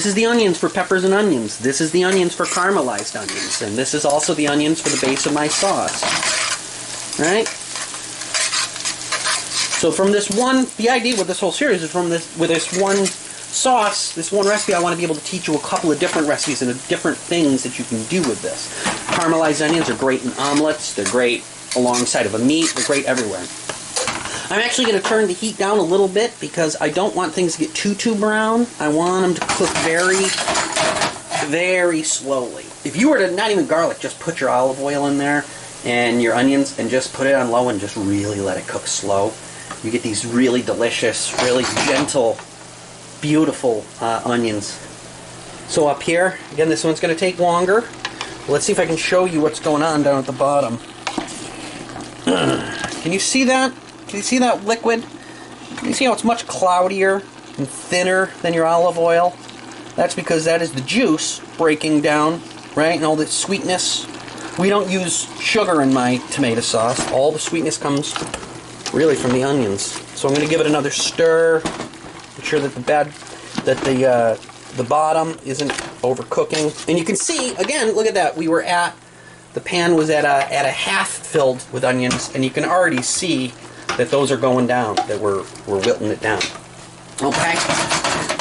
is the onions for peppers and onions. This is the onions for caramelized onions. And this is also the onions for the base of my sauce, right? So from this one, the idea with this whole series is with this one sauce, this one recipe, I want to be able to teach you a couple of different recipes and different things that you can do with this. Caramelized onions are great in omelets. They're great alongside of a meat. They're great everywhere. I'm actually going to turn the heat down a little bit because I don't want things to get too brown. I want them to cook very, very slowly. If you were to, not even garlic, just put your olive oil in there and your onions and just put it on low and just really let it cook slow, you get these really delicious, really gentle, beautiful onions. So up here, again, this one's going to take longer. Let's see if I can show you what's going on down at the bottom. Can you see that? Can you see that liquid? Can you see how it's much cloudier and thinner than your olive oil? That's because that is the juice breaking down, right? And all the sweetness. We don't use sugar in my tomato sauce. All the sweetness comes really from the onions. So I'm going to give it another stir. Make sure that the bottom isn't overcooking. And you can see, again, look at that. The pan was at a half filled with onions, and you can already see that those are going down, that we're wilting it down. Okay,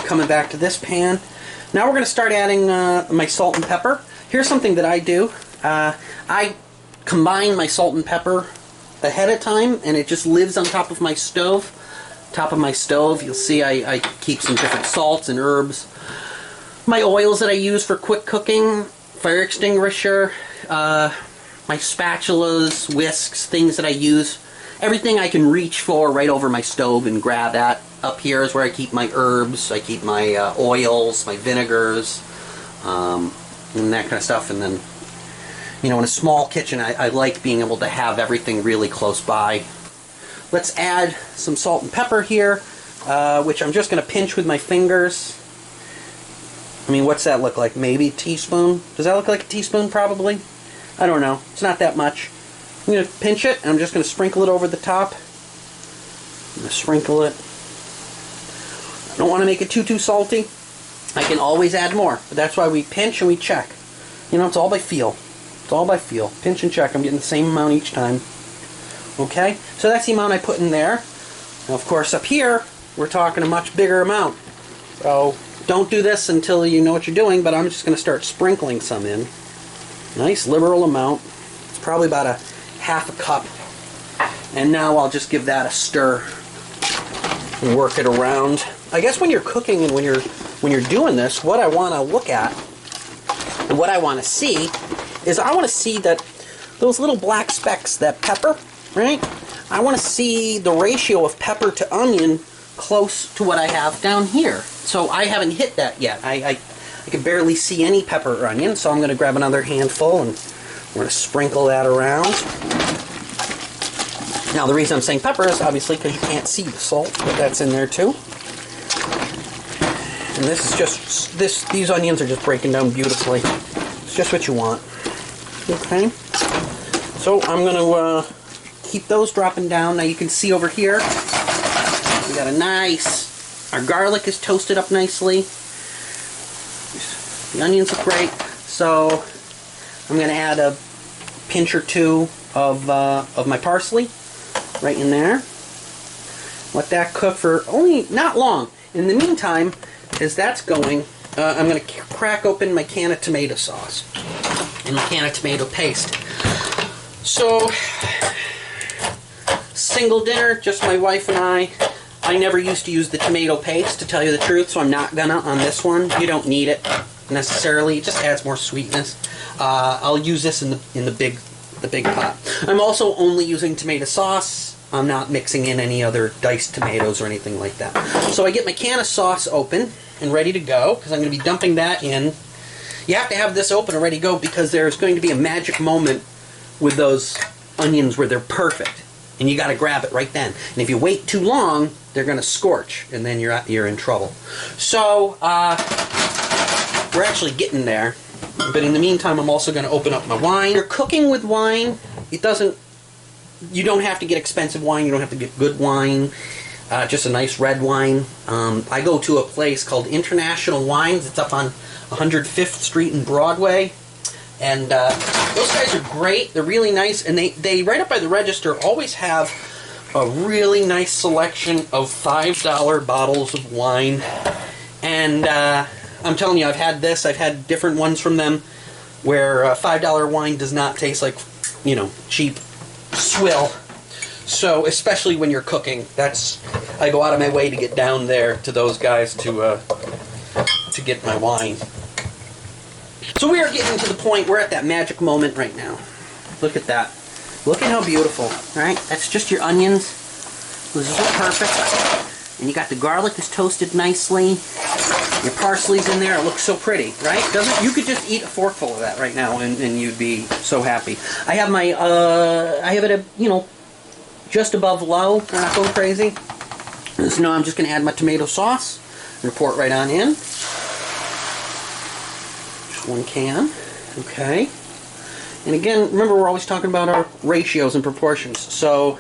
coming back to this pan. Now we're going to start adding my salt and pepper. Here's something that I do. I combine my salt and pepper ahead of time, and it just lives on top of my stove. You'll see I keep some different salts and herbs. My oils that I use for quick cooking, fire extinguisher, my spatulas, whisks, things that I use. Everything I can reach for right over my stove and grab at. Up here is where I keep my herbs, I keep my oils, my vinegars, and that kind of stuff. And then, in a small kitchen, I like being able to have everything really close by. Let's add some salt and pepper here, which I'm just going to pinch with my fingers. I mean, what's that look like? Maybe a teaspoon? Does that look like a teaspoon? Probably. I don't know. It's not that much. I'm going to pinch it, and I'm just going to sprinkle it over the top. I'm going to sprinkle it. I don't want to make it too salty. I can always add more, but that's why we pinch and we check. It's all by feel. It's all by feel. Pinch and check. I'm getting the same amount each time. Okay, so that's the amount I put in there. Now, of course, up here, we're talking a much bigger amount. So don't do this until you know what you're doing, but I'm just going to start sprinkling some in. Nice liberal amount. It's probably about a half a cup. And now I'll just give that a stir and work it around. I guess when you're cooking and when you're doing this, what I want to look at and what I want to see is I want to see that those little black specks, that pepper, right? I want to see the ratio of pepper to onion close to what I have down here. So I haven't hit that yet. I can barely see any pepper or onion, so I'm going to grab another handful and we're going to sprinkle that around. Now the reason I'm saying pepper is obviously because you can't see the salt, but that's in there too. And this is just, these onions are just breaking down beautifully. It's just what you want. Okay. So I'm going to keep those dropping down. Now you can see over here, we got a nice, our garlic is toasted up nicely. The onions look great. So I'm going to add a pinch or two of my parsley right in there. Let that cook for only not long. In the meantime, as that's going, I'm going to crack open my can of tomato sauce and my can of tomato paste. So, single dinner, just my wife and I. I never used to use the tomato paste, to tell you the truth, so I'm not gonna on this one. You don't need it necessarily. It just adds more sweetness. I'll use this in the big pot. I'm also only using tomato sauce. I'm not mixing in any other diced tomatoes or anything like that. So I get my can of sauce open and ready to go, because I'm going to be dumping that in. You have to have this open and ready to go because there's going to be a magic moment with those onions where they're perfect. And you got to grab it right then. And if you wait too long, they're going to scorch, and then you're in trouble. So we're actually getting there. But in the meantime, I'm also going to open up my wine. If you're cooking with wine, you don't have to get expensive wine. You don't have to get good wine. Just a nice red wine. I go to a place called International Wines. It's up on 105th Street in Broadway. And those guys are great. They're really nice. And they right up by the register, always have a really nice selection of $5 bottles of wine. And I'm telling you, I've had this. I've had different ones from them where $5 wine does not taste like, cheap swill. So, especially when you're cooking, I go out of my way to get down there to those guys to get my wine. So we are getting to the point, we're at that magic moment right now. Look at that. Look at how beautiful, right? That's just your onions. This is perfect. And you got the garlic that's toasted nicely. Your parsley's in there. It looks so pretty, right? You could just eat a forkful of that right now and you'd be so happy. I have my, I have it at, just above low. I'm not going crazy. So now I'm just going to add my tomato sauce and pour it right on in. Just one can. Okay. And again, remember we're always talking about our ratios and proportions. So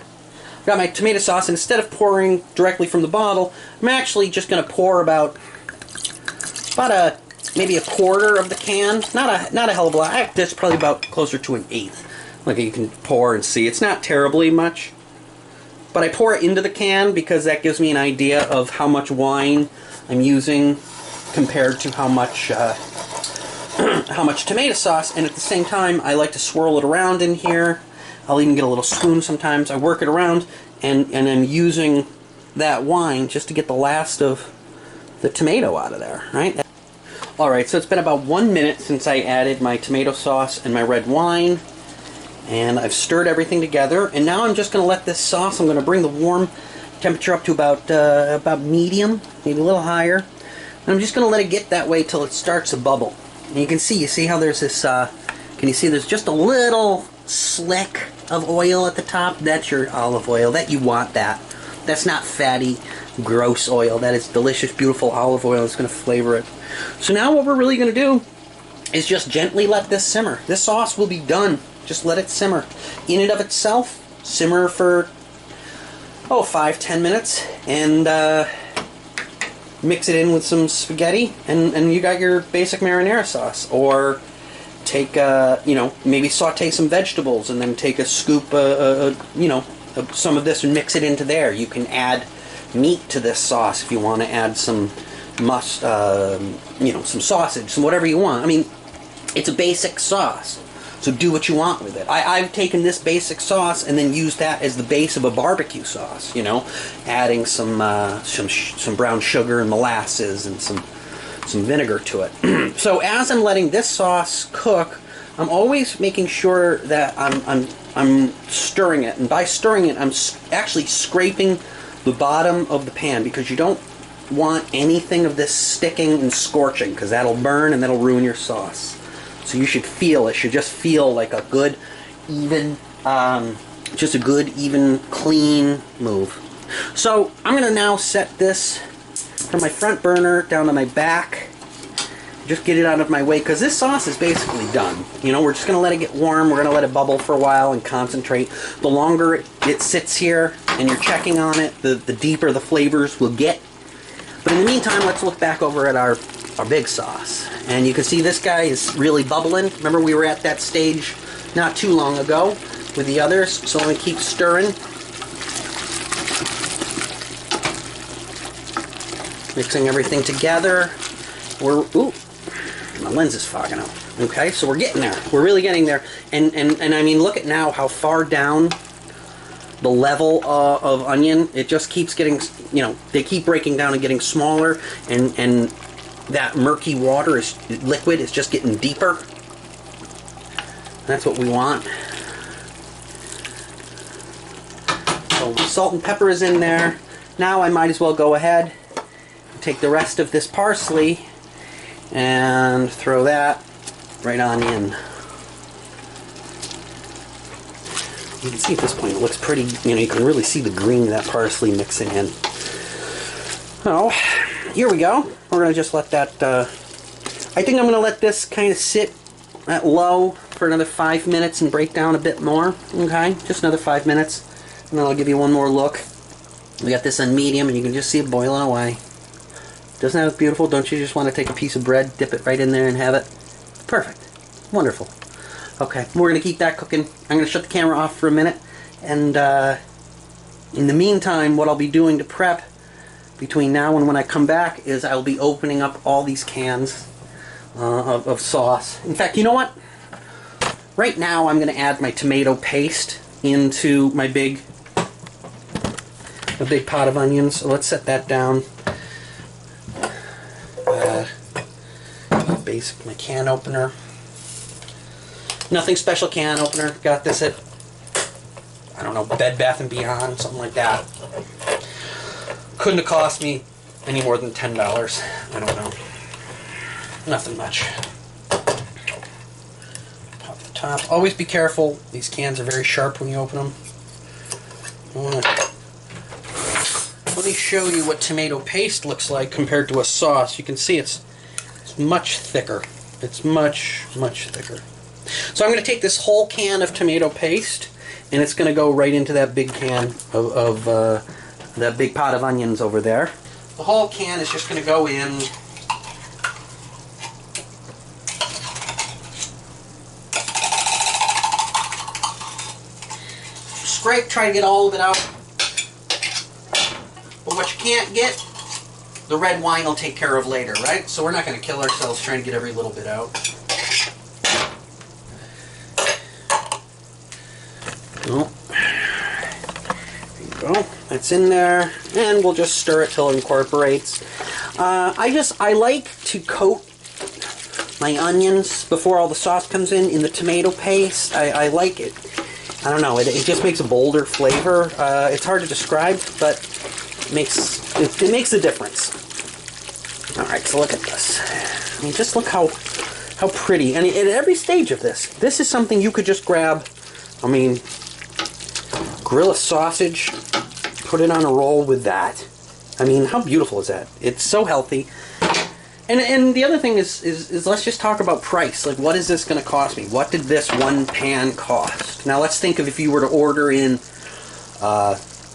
I've got my tomato sauce, and instead of pouring directly from the bottle, I'm actually just going to pour about maybe a quarter of the can. Not a hell of a lot. That's probably about closer to an eighth. Like you can pour and see. It's not terribly much. But I pour it into the can because that gives me an idea of how much wine I'm using compared to how much tomato sauce. And at the same time, I like to swirl it around in here. I'll even get a little spoon sometimes. I work it around, and I'm using that wine just to get the last of the tomato out of there, right? Alright, so it's been about 1 minute since I added my tomato sauce and my red wine. And I've stirred everything together, and now I'm just going to let this sauce, I'm going to bring the warm temperature up to about medium, maybe a little higher. And I'm just going to let it get that way till it starts to bubble. And you see how there's this, can you see there's just a little slick of oil at the top? That's your olive oil. You want that. That's not fatty, gross oil. That is delicious, beautiful olive oil. It's going to flavor it. So now what we're really going to do is just gently let this simmer. This sauce will be done. Just let it simmer. In and of itself, simmer for, 5-10 minutes, and mix it in with some spaghetti, and you got your basic marinara sauce. Or take, maybe saute some vegetables, and then take a scoop, some of this and mix it into there. You can add meat to this sauce if you want to add some some sausage, some whatever you want. I mean, it's a basic sauce. So do what you want with it. I've taken this basic sauce and then used that as the base of a barbecue sauce, adding some brown sugar and molasses and some vinegar to it. So as I'm letting this sauce cook, I'm always making sure that I'm stirring it, and by stirring it, I'm actually scraping the bottom of the pan, because you don't want anything of this sticking and scorching, because that'll burn and that'll ruin your sauce. So you should feel, it should just feel like a good, even, just a good, even, clean move. So I'm going to now set this from my front burner down to my back. Just get it out of my way, because this sauce is basically done. We're just going to let it get warm. We're going to let it bubble for a while and concentrate. The longer it sits here and you're checking on it, the deeper the flavors will get. But in the meantime, let's look back over at our big sauce. And you can see this guy is really bubbling. Remember, we were at that stage not too long ago with the others. So I'm going to keep stirring. Mixing everything together. Ooh, my lens is fogging up. Okay, so we're getting there. We're really getting there. And I mean, look at now how far down the level of onion, it just keeps getting, you know, they keep breaking down and getting smaller, and that murky water is liquid is just getting deeper. That's what we want. So salt and pepper is in there. Now I might as well go ahead and take the rest of this parsley and throw that right on in. You can see at this point it looks pretty, you know, you can really see the green of that parsley mixing in. So, here we go. We're going to just let that, I think I'm going to let this kind of sit at low for another 5 minutes and break down a bit more. Okay, just another 5 minutes. And then I'll give you one more look. We got this on medium and you can just see it boiling away. Doesn't that look beautiful? Don't you just want to take a piece of bread, dip it right in there and have it? Perfect. Wonderful. Okay, we're going to keep that cooking. I'm going to shut the camera off for a minute. And in the meantime, what I'll be doing to prep between now and when I come back is I'll be opening up all these cans of sauce. In fact, you know what? Right now I'm going to add my tomato paste into my big pot of onions. So let's set that down. Basic, my can opener. Nothing special can opener. Got this at, I don't know, Bed Bath & Beyond, something like that. Couldn't have cost me any more than $10. I don't know. Nothing much. Pop the top. Always be careful. These cans are very sharp when you open them. Let me show you what tomato paste looks like compared to a sauce. You can see it's much thicker. It's much, much thicker. So I'm going to take this whole can of tomato paste, and it's going to go right into that big can of that big pot of onions over there. The whole can is just going to go in. Scrape, try to get all of it out. But what you can't get, the red wine will take care of later, right? So we're not going to kill ourselves trying to get every little bit out. Oh. There you go. That's in there, and we'll just stir it till it incorporates. I like to coat my onions before all the sauce comes in the tomato paste. I like it. I don't know. It just makes a bolder flavor. It's hard to describe, but it makes a difference. All right, so look at this. I mean, just look how pretty. And at every stage of this is something you could just grab. I mean, grill a sausage, put it on a roll with that. I mean, how beautiful is that? It's so healthy. And the other thing is let's just talk about price. Like, what is this going to cost me? What did this one pan cost? Now, let's think of if you were to order in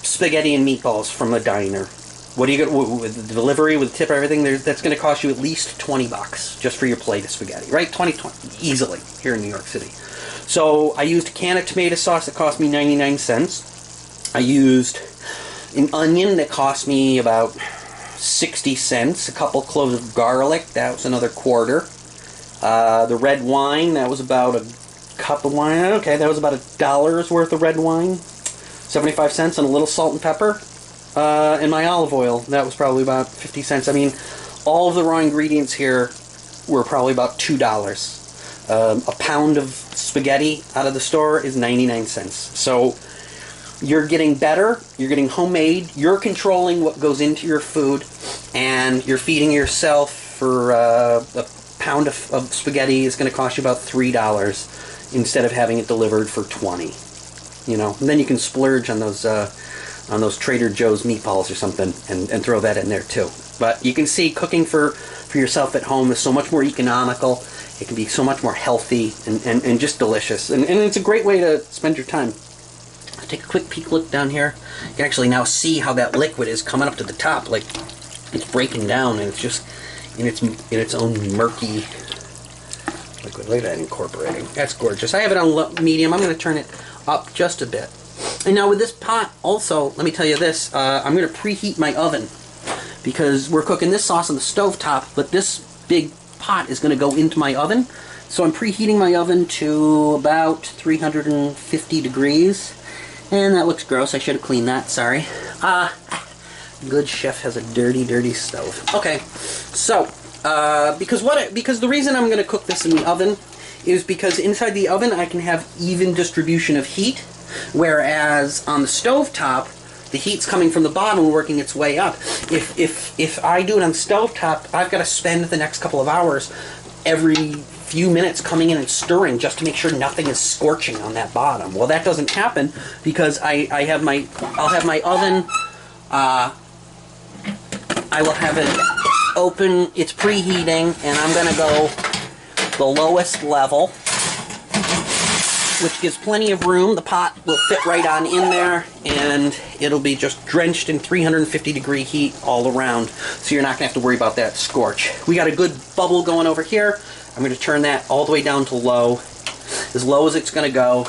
spaghetti and meatballs from a diner. What do you get with the delivery, with tip, everything? That's going to cost you at least $20 just for your plate of spaghetti, right? 20 easily here in New York City. So I used a can of tomato sauce that cost me 99 cents. I used an onion that cost me about 60 cents. A couple cloves of garlic, that was another quarter. The red wine, that was about a cup of wine. Okay, that was about $1 worth of red wine. 75 cents, and a little salt and pepper. And my olive oil, that was probably about 50 cents. I mean, all of the raw ingredients here were probably about $2. A pound of spaghetti out of the store is 99 cents. So you're getting better, you're getting homemade, you're controlling what goes into your food, and you're feeding yourself. For a pound of spaghetti is going to cost you about $3 instead of having it delivered for $20. You know, and then you can splurge on those Trader Joe's meatballs or something and throw that in there too. But you can see cooking for yourself at home is so much more economical. It can be so much more healthy and just delicious. And it's a great way to spend your time. Take a quick peek look down here. You can actually now see how that liquid is coming up to the top. Like, it's breaking down, and it's just in its own murky liquid. Look at that incorporating. That's gorgeous. I have it on medium. I'm going to turn it up just a bit. And now with this pot, also, let me tell you this. I'm going to preheat my oven because we're cooking this sauce on the stovetop, but this big pot is going to go into my oven. So I'm preheating my oven to about 350 degrees. And that looks gross. I should have cleaned that. Sorry. Good chef has a dirty, dirty stove. Okay, so because the reason I'm going to cook this in the oven is because inside the oven I can have even distribution of heat, whereas on the stove top the heat's coming from the bottom and working its way up. If I do it on stove top, I've got to spend the next couple of hours every few minutes coming in and stirring just to make sure nothing is scorching on that bottom. Well, that doesn't happen because I'll have my oven. I will have it open. It's preheating, and I'm going to go the lowest level, which gives plenty of room. The pot will fit right on in there, and it'll be just drenched in 350-degree heat all around, so you're not going to have to worry about that scorch. We got a good bubble going over here. I'm going to turn that all the way down to low as it's going to go.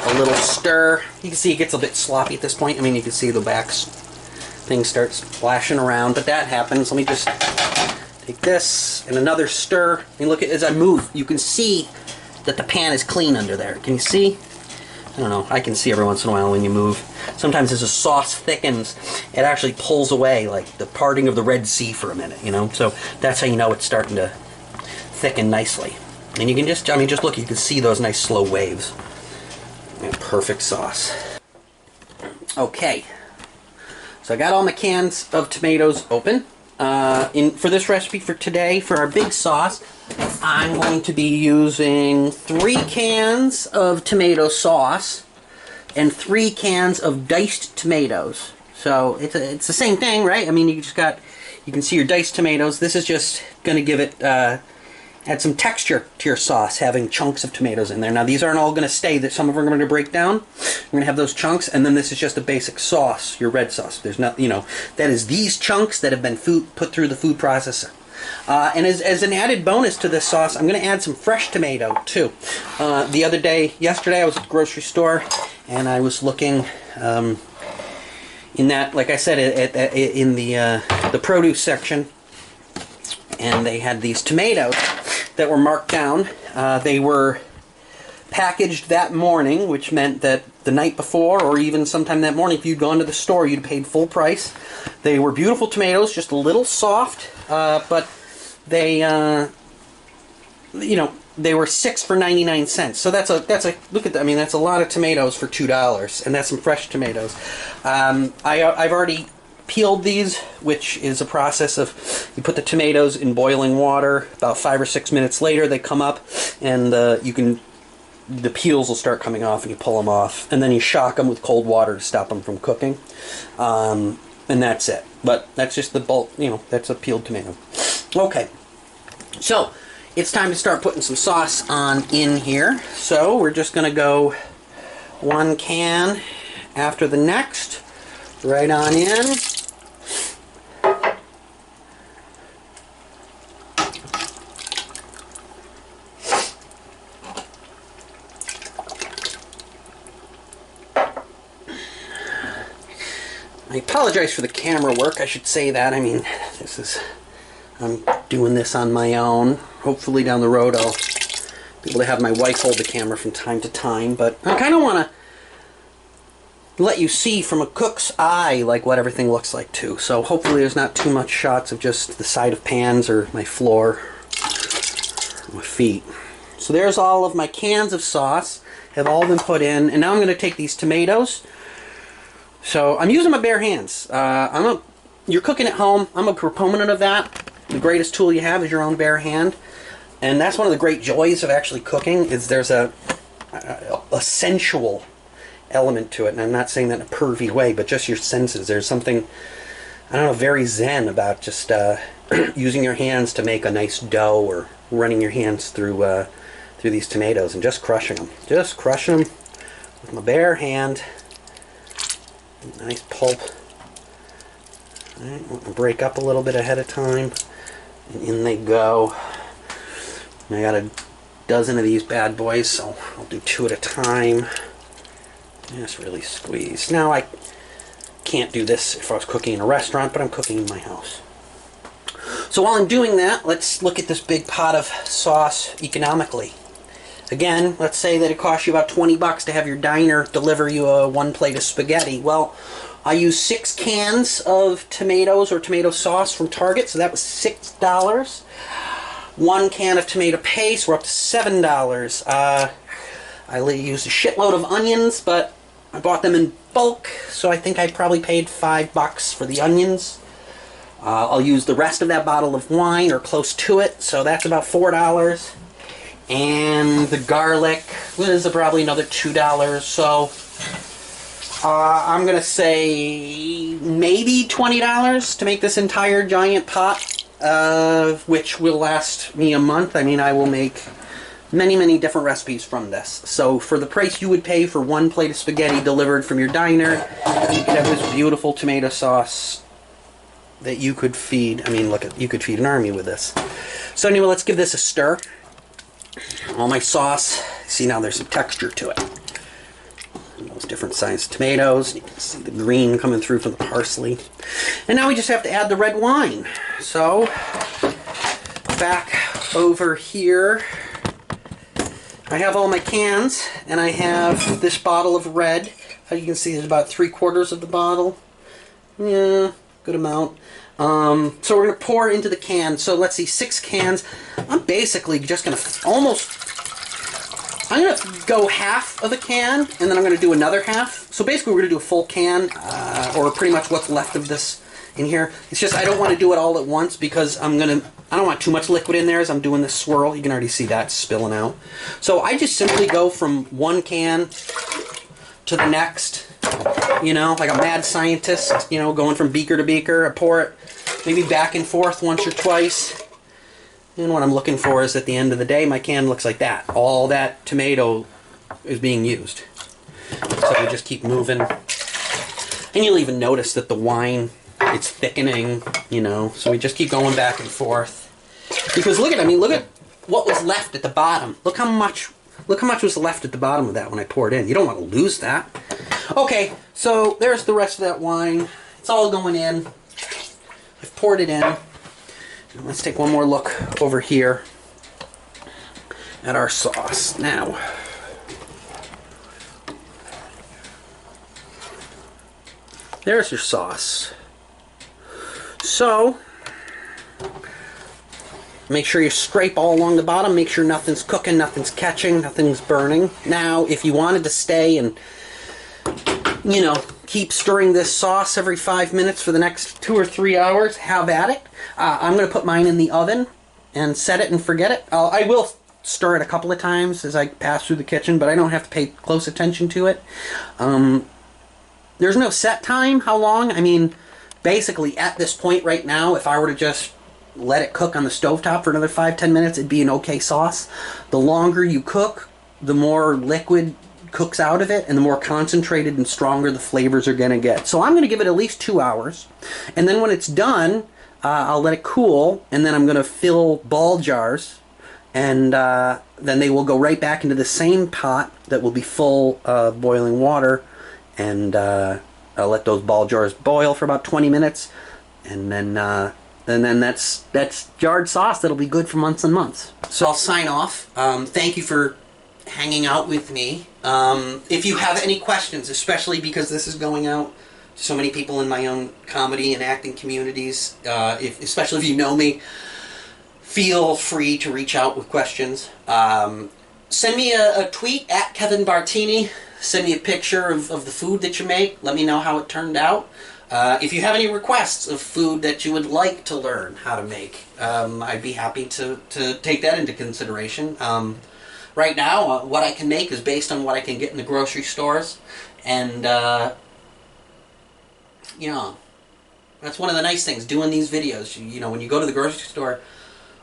A little stir. You can see it gets a bit sloppy at this point. I mean, you can see the thing starts splashing around, but that happens. Let me just take this and another stir. I mean, look at as I move, you can see that the pan is clean under there. Can you see? I don't know. I can see every once in a while when you move. Sometimes as the sauce thickens, it actually pulls away like the parting of the Red Sea for a minute, you know? So that's how you know it's starting to thicken nicely. And you can just, I mean, just look, you can see those nice slow waves. Yeah, perfect sauce. Okay. So I got all my cans of tomatoes open. For this recipe for today, for our big sauce, I'm going to be using 3 cans of tomato sauce and 3 cans of diced tomatoes. So it's the same thing, right? I mean, you can see your diced tomatoes. This is just going to give it add some texture to your sauce, having chunks of tomatoes in there. Now these aren't all going to stay. Some of them are going to break down. I'm going to have those chunks, and then this is just a basic sauce, your red sauce. There's not, you know, that is these chunks that have been put through the food processor. And as an added bonus to this sauce, I'm going to add some fresh tomato too. Yesterday I was at the grocery store, and I was looking in that, like I said, in the produce section, and they had these tomatoes that were marked down. They were packaged that morning, which meant that the night before, or even sometime that morning, if you'd gone to the store, you'd paid full price. They were beautiful tomatoes, just a little soft, but they, they were 6 for 99 cents. So that's a look at that. I mean, that's a lot of tomatoes for $2, and that's some fresh tomatoes. I've already peeled these, which is a process of you put the tomatoes in boiling water. About 5 or 6 minutes later, they come up, and the peels will start coming off, and you pull them off, and then you shock them with cold water to stop them from cooking, and that's it. But that's just the bulk. That's a peeled tomato. Okay, so it's time to start putting some sauce on in here. So we're just going to go 1 can after the next, right on in. I apologize for the camera work. I should say that. I mean, I'm doing this on my own. Hopefully down the road I'll be able to have my wife hold the camera from time to time, but I kind of want to let you see from a cook's eye like what everything looks like too. So hopefully there's not too much shots of just the side of pans or my floor, or my feet. So there's all of my cans of sauce, have all been put in, and now I'm going to take these tomatoes. So I'm using my bare hands. You're cooking at home. I'm a proponent of that. The greatest tool you have is your own bare hand. And that's one of the great joys of actually cooking, is there's a sensual element to it. And I'm not saying that in a pervy way, but just your senses. There's something, I don't know, very zen about just using your hands to make a nice dough, or running your hands through these tomatoes and just crushing them. Just crushing them with my bare hand. Nice pulp. Alright, want to break up a little bit ahead of time. And in they go. I got a dozen of these bad boys, so I'll do 2 at a time. Just really squeeze. Now I can't do this if I was cooking in a restaurant, but I'm cooking in my house. So while I'm doing that, let's look at this big pot of sauce economically. Again, let's say that it costs you about 20 bucks to have your diner deliver you a 1 plate of spaghetti. Well, I used 6 cans of tomatoes or tomato sauce from Target, so that was $6. 1 can of tomato paste, we're up to $7. I used a shitload of onions, but I bought them in bulk, so I think I probably paid $5 for the onions. I'll use the rest of that bottle of wine, or close to it, so that's about $4. And the garlic was probably another $2, so I'm going to say maybe $20 to make this entire giant pot, which will last me a month. I mean, I will make many, many different recipes from this. So for the price you would pay for 1 plate of spaghetti delivered from your diner, you could have this beautiful tomato sauce that you could feed. I mean, you could feed an army with this. So anyway, let's give this a stir. All my sauce, see now there's some texture to it. Those different sized tomatoes, you can see the green coming through from the parsley. And now we just have to add the red wine. So, back over here, I have all my cans, and I have this bottle of red. You can see there's about 3/4 of the bottle. Yeah, good amount. So we're going to pour into the can. So let's see, 6 cans. I'm basically just going to I'm going to go half of a can, and then I'm going to do another half. So basically we're going to do a full can, or pretty much what's left of this in here. It's just I don't want to do it all at once because I don't want too much liquid in there as I'm doing this swirl. You can already see that spilling out. So I just simply go from one can to the next, you know, like a mad scientist, you know, going from beaker to beaker. I pour it maybe back and forth once or twice. And what I'm looking for is at the end of the day, my can looks like that. All that tomato is being used. So we just keep moving. And you'll even notice that the wine, it's thickening, you know. So we just keep going back and forth. Because look at what was left at the bottom. Look how much was left at the bottom of that when I poured in. You don't want to lose that. Okay, so there's the rest of that wine. It's all going in. I've poured it in. Let's take one more look over here at our sauce. Now, there's your sauce. So, make sure you scrape all along the bottom. Make sure nothing's cooking, nothing's catching, nothing's burning. Now, if you wanted to stay and, you know, keep stirring this sauce every 5 minutes for the next 2 or 3 hours, have at it. I'm going to put mine in the oven and set it and forget it. I will stir it a couple of times as I pass through the kitchen, but I don't have to pay close attention to it. There's no set time how long. I mean, basically at this point right now, if I were to just let it cook on the stovetop for another 5-10 minutes, it'd be an okay sauce. The longer you cook, the more liquid cooks out of it, and the more concentrated and stronger the flavors are going to get. So I'm going to give it at least 2 hours, and then when it's done, I'll let it cool, and then I'm going to fill ball jars, and then they will go right back into the same pot that will be full of boiling water, and I'll let those ball jars boil for about 20 minutes, and then that's jarred sauce that'll be good for months and months. So I'll sign off. Thank you for hanging out with me. If you have any questions, especially because this is going out to so many people in my own comedy and acting communities, especially if you know me, feel free to reach out with questions. Send me a tweet at Kevin Bartini. Send me a picture of the food that you make. Let me know how it turned out. If you have any requests of food that you would like to learn how to make, I'd be happy to take that into consideration. Right now, what I can make is based on what I can get in the grocery stores, and you know, that's one of the nice things doing these videos. You know, when you go to the grocery store,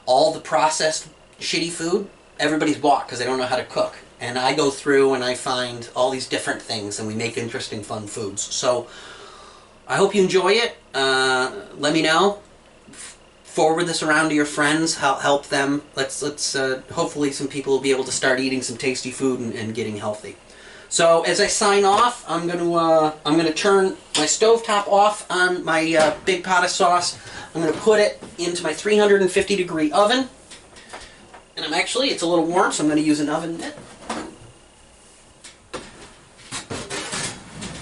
all the processed shitty food, everybody's bought because they don't know how to cook. And I go through and I find all these different things, and we make interesting, fun foods. So I hope you enjoy it. Let me know. Forward this around to your friends. Help them. Let's hopefully some people will be able to start eating some tasty food and getting healthy. So as I sign off, I'm gonna turn my stovetop off on my big pot of sauce. I'm gonna put it into my 350 degree oven, And it's a little warm, so I'm going to use an oven mitt.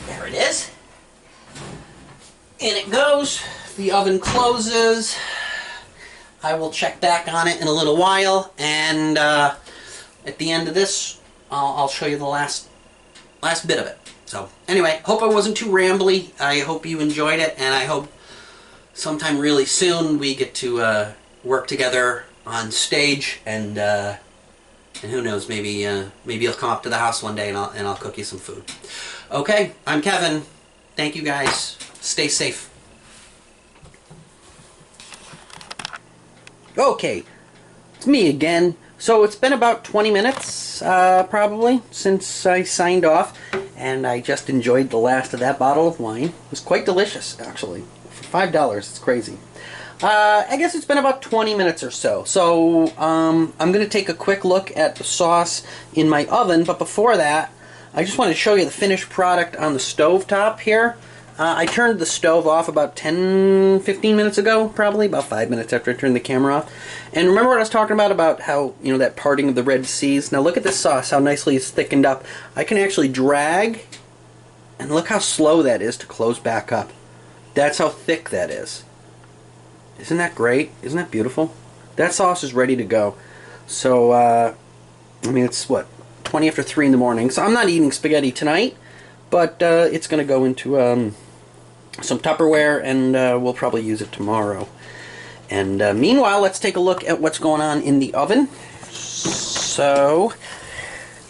There it is. And it goes. The oven closes. I will check back on it in a little while, and at the end of this, I'll show you the last bit of it. So anyway, hope I wasn't too rambly. I hope you enjoyed it, and I hope sometime really soon we get to work together on stage, and who knows, maybe you'll come up to the house one day and I'll cook you some food. Okay, I'm Kevin. Thank you guys. Stay safe. Okay, it's me again. So it's been about 20 minutes, probably, since I signed off, and I just enjoyed the last of that bottle of wine. It was quite delicious, actually. For $5, it's crazy. I guess it's been about 20 minutes or so. So I'm going to take a quick look at the sauce in my oven, but before that, I just wanted to show you the finished product on the stove top here. I turned the stove off about 10-15 minutes ago, probably about 5 minutes after I turned the camera off. And remember what I was talking about how, you know, that parting of the Red Seas? Now look at this sauce, how nicely it's thickened up. I can actually drag, and look how slow that is to close back up. That's how thick that is. Isn't that great? Isn't that beautiful? That sauce is ready to go. So, I mean, it's what, 20 after 3 in the morning. So I'm not eating spaghetti tonight, but it's going to go into some Tupperware, and we'll probably use it tomorrow. And meanwhile, let's take a look at what's going on in the oven. So,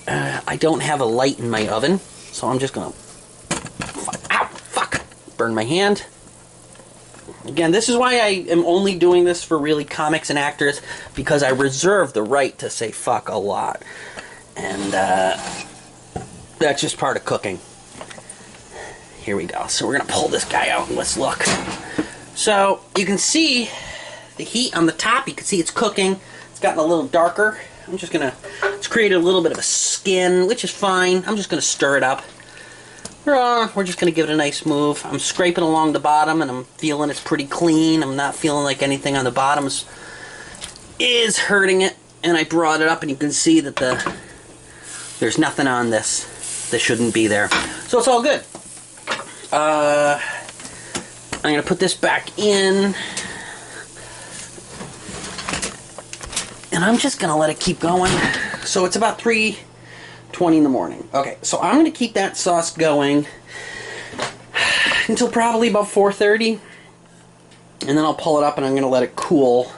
I don't have a light in my oven, so I'm just going to... Ow! Fuck! Burn my hand. Again, this is why I am only doing this for really comics and actors, because I reserve the right to say fuck a lot. And that's just part of cooking. Here we go. So we're going to pull this guy out and let's look. So you can see the heat on the top. You can see it's cooking. It's gotten a little darker. I'm just going to... It's created a little bit of a skin, which is fine. I'm just going to stir it up. We're just going to give it a nice move. I'm scraping along the bottom, and I'm feeling it's pretty clean. I'm not feeling like anything on the bottom is hurting it. And I brought it up, and you can see that there's nothing on this that shouldn't be there. So it's all good. I'm going to put this back in. And I'm just going to let it keep going. So it's about 3:20 in the morning. Okay, so I'm going to keep that sauce going until probably about 4:30. And then I'll pull it up, and I'm going to let it cool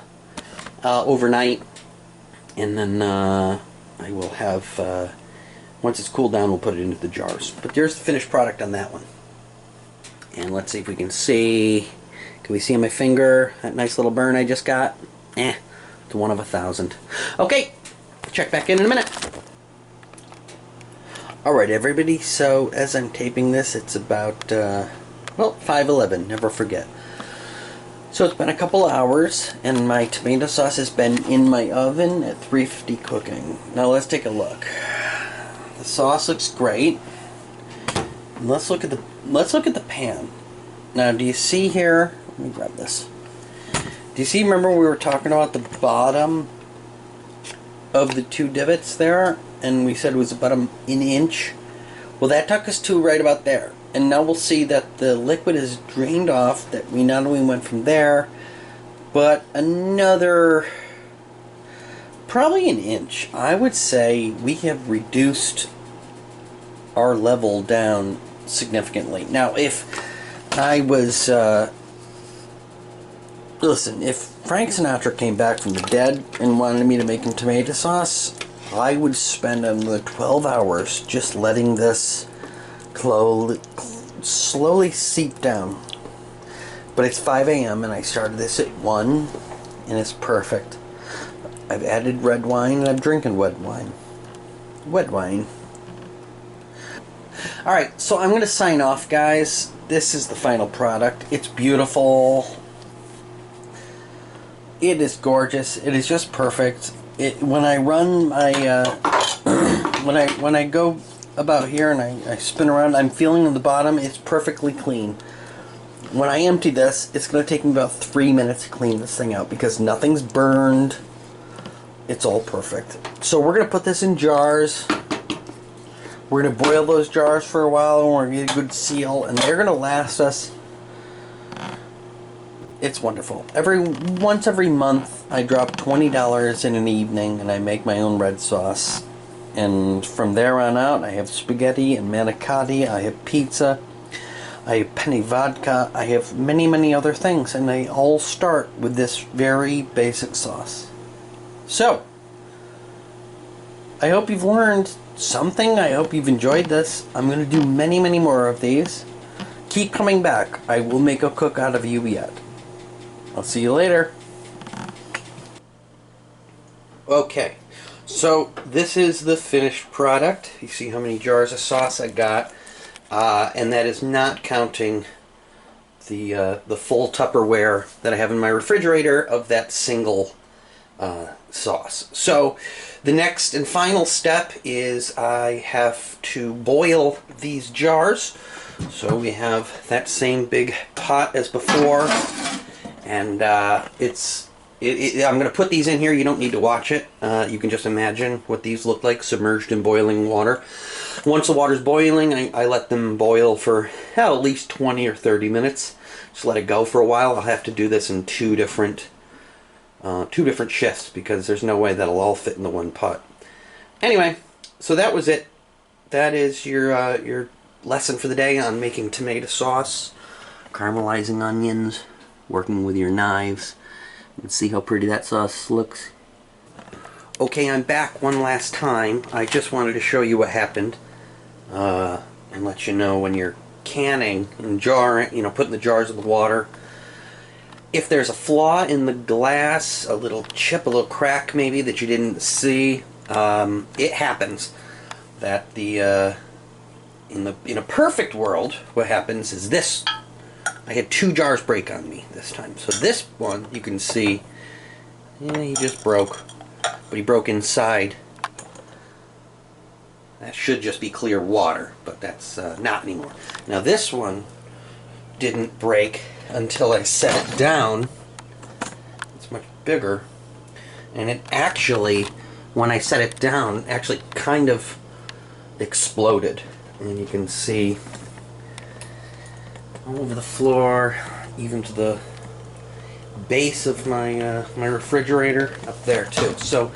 overnight. And then I will have, once it's cooled down, we'll put it into the jars. But there's the finished product on that one. And let's see if we can see. Can we see on my finger that nice little burn I just got? It's 1 of 1,000. Okay, check back in a minute. Alright everybody, so as I'm taping this, it's about, well, 5:11, never forget. So it's been a couple hours, and my tomato sauce has been in my oven at 350 cooking. Now let's take a look. The sauce looks great. Let's look at the pan. Now, do you see here? Let me grab this. Do you see? Remember we were talking about the bottom of the 2 divots there, and we said it was about an inch. Well, that took us to right about there, and now we'll see that the liquid is drained off. That we not only went from there, but another probably an inch. I would say we have reduced our level down significantly. Now, if I was, listen, if Frank Sinatra came back from the dead and wanted me to make him tomato sauce, I would spend another 12 hours just letting this slowly seep down. But it's 5 a.m. and I started this at 1, and it's perfect. I've added red wine, and I'm drinking red wine. Red wine. Alright, so I'm going to sign off, guys. This is the final product. It's beautiful. It is gorgeous. It is just perfect. When I run my, when I go about here and I spin around, I'm feeling on the bottom, it's perfectly clean. When I empty this, it's going to take me about 3 minutes to clean this thing out, because nothing's burned. it's all perfect. So we're going to put this in jars. We're going to boil those jars for a while, and we're going to get a good seal, and they're going to last us. It's wonderful. Once every month, I drop $20 in an evening, and I make my own red sauce. And from there on out, I have spaghetti and manicotti. I have pizza. I have penne vodka. I have many, many other things, and they all start with this very basic sauce. So, I hope you've learned something. I hope you've enjoyed this. I'm going to do many, many more of these. Keep coming back. I will make a cook out of you yet. I'll see you later. Okay, so this is the finished product. You see how many jars of sauce I got, and that is not counting the full Tupperware that I have in my refrigerator of that single sauce. So the next and final step is I have to boil these jars. So we have that same big pot as before. And I'm going to put these in here. You don't need to watch it. You can just imagine what these look like, submerged in boiling water. Once the water's boiling, I let them boil for at least 20 or 30 minutes. Just let it go for a while. I'll have to do this in two different shifts because there's no way that'll all fit in the one pot. Anyway, so that was it. That is your lesson for the day on making tomato sauce, caramelizing onions, working with your knives. Let's see how pretty that sauce looks. Okay, I'm back one last time. I just wanted to show you what happened and let you know when you're canning and jarring, putting the jars with water. If there's a flaw in the glass, a little chip, a little crack maybe that you didn't see, it happens. That in a perfect world, what happens is this. I had 2 jars break on me this time. So this one, you can see, he just broke. But he broke inside. That should just be clear water, but that's not anymore. Now this one didn't break until I set it down. It's much bigger. And it actually, when I set it down, actually kind of exploded. And you can see all over the floor, even to the base of my my refrigerator up there too. So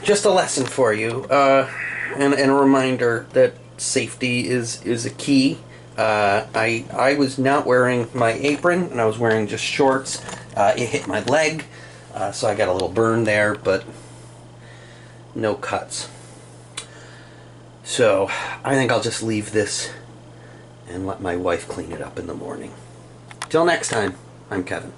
just a lesson for you, and a reminder that safety is a key. I was not wearing my apron, and I was wearing just shorts. It hit my leg, so I got a little burn there, but no cuts. So I think I'll just leave this and let my wife clean it up in the morning. Till next time, I'm Kevin.